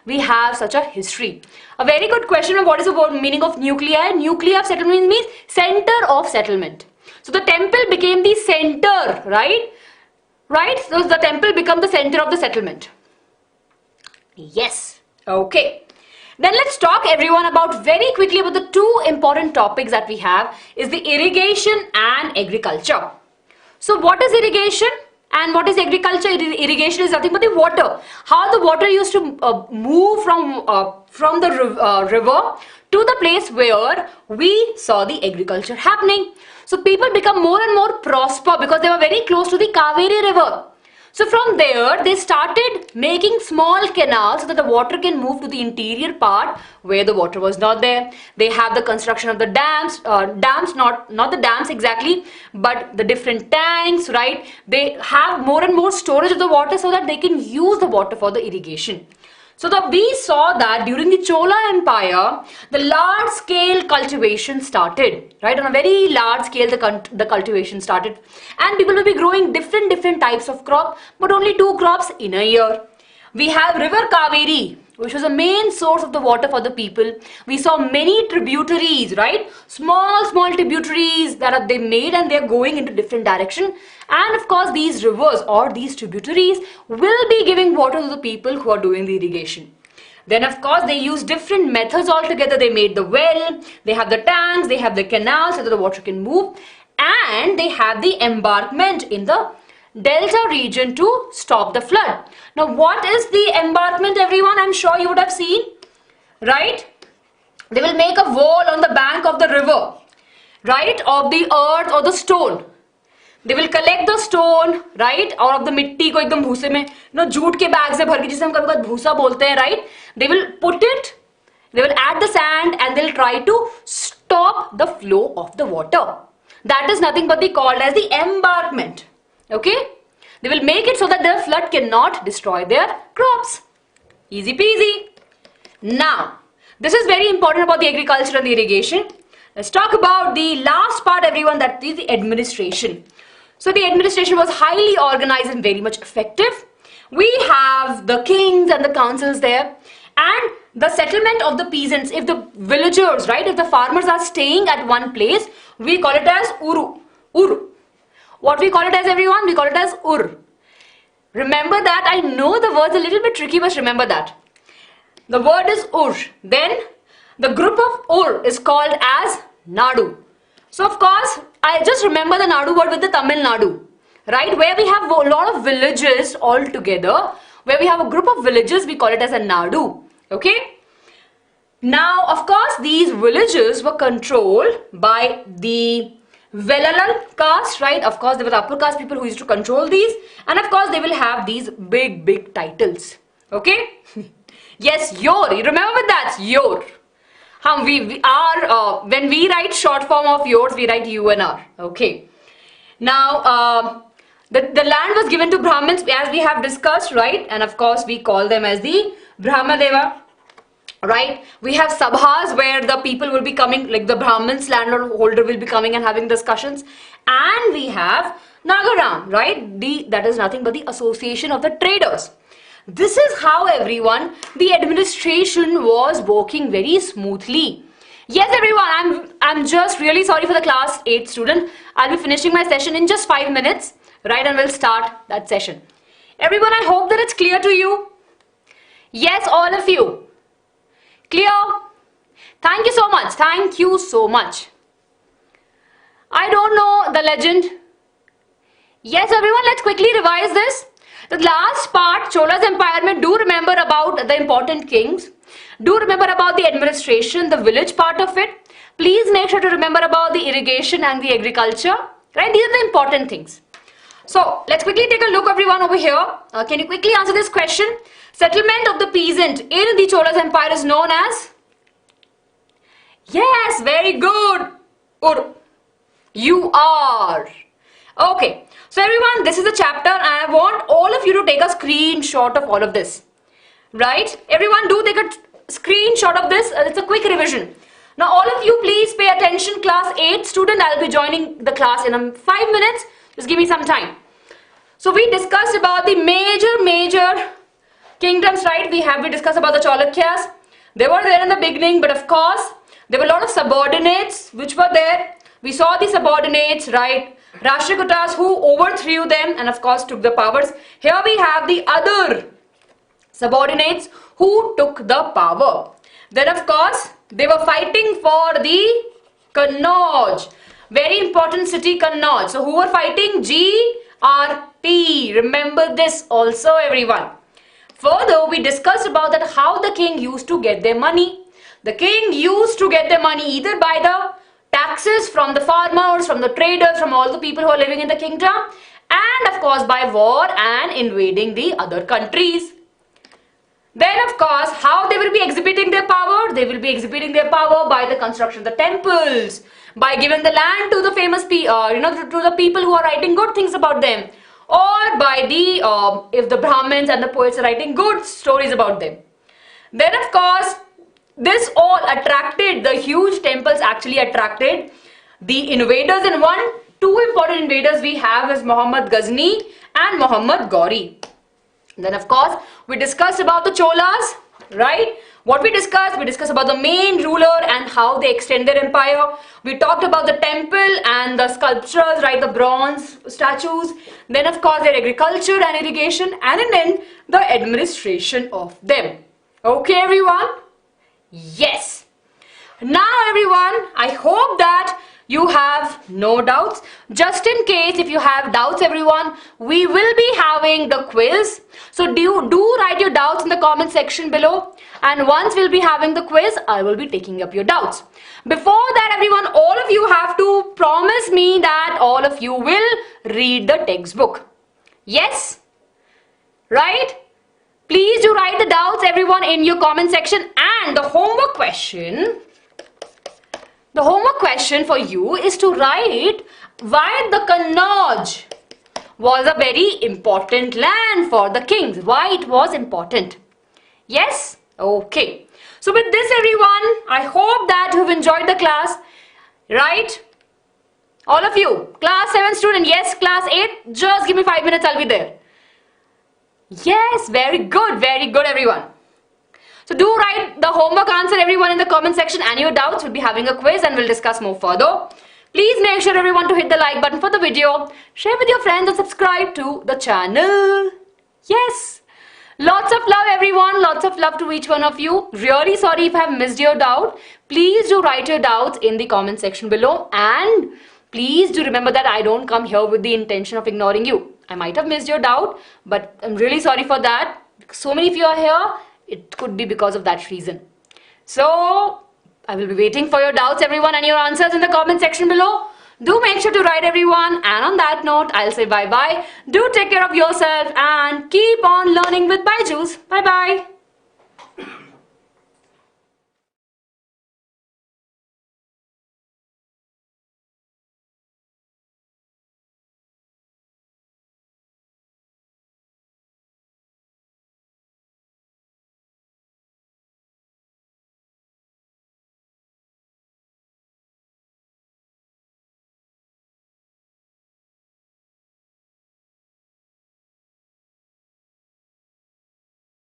S1: we have such a history. A very good question of what is the meaning of nuclei? Nuclei of settlement means center of settlement. So the temple became the center, right? Right? So the temple became the center of the settlement. Yes. Okay. Then let's talk, everyone, about very quickly about the two important topics that we have is the irrigation and agriculture. So what is irrigation and what is agriculture? Irrigation is nothing but the water. How the water used to move from the river to the place where we saw the agriculture happening. So people become more and more prosper because they were very close to the Kaveri river. So from there, they started making small canals so that the water can move to the interior part where the water was not there. They have the construction of the dams, not the dams exactly, but the different tanks, right? They have more and more storage of the water so that they can use the water for the irrigation. So we saw that during the Chola Empire, the large scale cultivation started, right? On a very large scale, the cultivation started, and people will be growing different types of crop, but only 2 crops in a year. We have River Kaveri, which was a main source of the water for the people. We saw many tributaries, right? Small tributaries that they made, and they're going into different direction. And of course, these rivers or these tributaries will be giving water to the people who are doing the irrigation. Then of course they use different methods altogether. They made the well, they have the tanks, they have the canals so that the water can move, and they have the embankment in the delta region to stop the flood. Now what is the embankment, everyone? I'm sure you would have seen, right? They will make a wall on the bank of the river, right, of the earth or the stone. They will collect the stone, right, और of the मिट्टी को एकदम भूसे में, jute के bag से भर के, जिसे हम कभी कभी भूसा बोलते हैं, right? They will put it, they will add the sand, and they'll try to stop the flow of the water. That is nothing but they called as the embankment. Okay? They will make it so that the flood cannot destroy their crops. Easy peasy. Now, this is very important about the agriculture and the irrigation. Let's talk about the last part, everyone, that is the administration. So the administration was highly organized and very much effective. We have the kings and the councils there, and the settlement of the peasants. If the villagers, right, if the farmers are staying at one place, we call it as uru. Uru. What we call it as, everyone? We call it as ur. Remember that. I know the word's a little bit tricky, but remember that. The word is ur. Then the group of ur is called as Nadu. So of course, I just remember the Nadu word with the Tamil Nadu, right? Where we have a lot of villages all together. Where we have a group of villages, we call it as a Nadu. Okay? Now, of course, these villages were controlled by the Vellalan caste, right? Of course, there were the upper caste people who used to control these. And of course, they will have these big titles. Okay? Yes, Yor. You remember that? Yor. When we write short form of yours, we write UNR. Okay. Now, the land was given to Brahmins, as we have discussed, right? And of course, we call them as the Brahmadeva. Right? We have sabhas where the people will be coming, like the Brahmins, landholder will be coming and having discussions. And we have Nagaram, right? That is nothing but the association of the traders. This is how, everyone, the administration was working very smoothly. Yes, everyone, I'm just really sorry for the class 8 student. I'll be finishing my session in just 5 minutes, right? And we'll start that session. Everyone, I hope that it's clear to you. Yes, all of you. Clear? Thank you so much. Thank you so much. I don't know the legend. Yes, everyone, let's quickly revise this. The last part, Chola's empire, do remember about the important kings. Do remember about the administration, the village part of it. Please make sure to remember about the irrigation and the agriculture. Right? These are the important things. So, let's quickly take a look, everyone, over here. Can you quickly answer this question? Settlement of the peasant in the Chola's empire is known as? Yes, very good. Ur. You are. Okay. So, everyone, this is the chapter and I want all of you to take a screenshot of all of this. Right? Everyone, do take a screenshot of this. It's a quick revision. Now, all of you, please pay attention. Class 8 student, I'll be joining the class in 5 minutes. Just give me some time. So, we discussed about the major kingdoms, right? We discussed about the Chalukyas. They were there in the beginning, but of course, there were a lot of subordinates which were there. We saw the subordinates, right? Rashtrakutas who overthrew them and of course took the powers. Here we have the other subordinates who took the power. Then of course, they were fighting for the Kannauj. Very important city, Kannauj. So who were fighting? GRP. Remember this also, everyone. Further, we discussed about that how the king used to get their money. The king used to get their money either by the taxes from the farmers, from the traders, from all the people who are living in the kingdom, and of course by war and invading the other countries. Then of course, how they will be exhibiting their power? They will be exhibiting their power by the construction of the temples, by giving the land to the famous people, to the people who are writing good things about them, or by the, if the Brahmins and the poets are writing good stories about them. Then of course, this all attracted, the huge temples actually attracted the invaders, and two important invaders we have is Muhammad Ghazni and Muhammad Ghori. Then of course, we discussed about the Cholas, right? What we discussed about the main ruler and how they extend their empire. We talked about the temple and the sculptures, right? The bronze statues. Then of course, their agriculture and irrigation, and then the administration of them. Okay, everyone? Yes. Now, everyone, I hope that you have no doubts. Just in case if you have doubts, everyone, we will be having the quiz. So do write your doubts in the comment section below. And once we'll be having the quiz, I will be taking up your doubts. Before that, everyone, all of you have to promise me that all of you will read the textbook. Yes? Right? Please do write the doubts, everyone, in your comment section. And the homework question for you is to write why the Kannauj was a very important land for the kings. Why it was important. Yes? Okay. So with this, everyone, I hope that you've enjoyed the class. Right? All of you. Class 7 student. Yes, class 8. Just give me 5 minutes. I'll be there. Yes, very good, everyone. So do write the homework answer, everyone, in the comment section, and your doubts. We'll be having a quiz and we'll discuss more further. Please make sure, everyone, to hit the like button for the video, share with your friends, and subscribe to the channel. Yes. Lots of love, everyone. Lots of love to each one of you. Really sorry if I have missed your doubt. Please do write your doubts in the comment section below, and please do remember that I don't come here with the intention of ignoring you. I might have missed your doubt, but I'm really sorry for that. So many of you are here. It could be because of that reason. So, I will be waiting for your doubts, everyone, and your answers in the comment section below. Do make sure to write, everyone. And on that note, I'll say bye-bye. Do take care of yourself and keep on learning with Byju's. Bye-bye.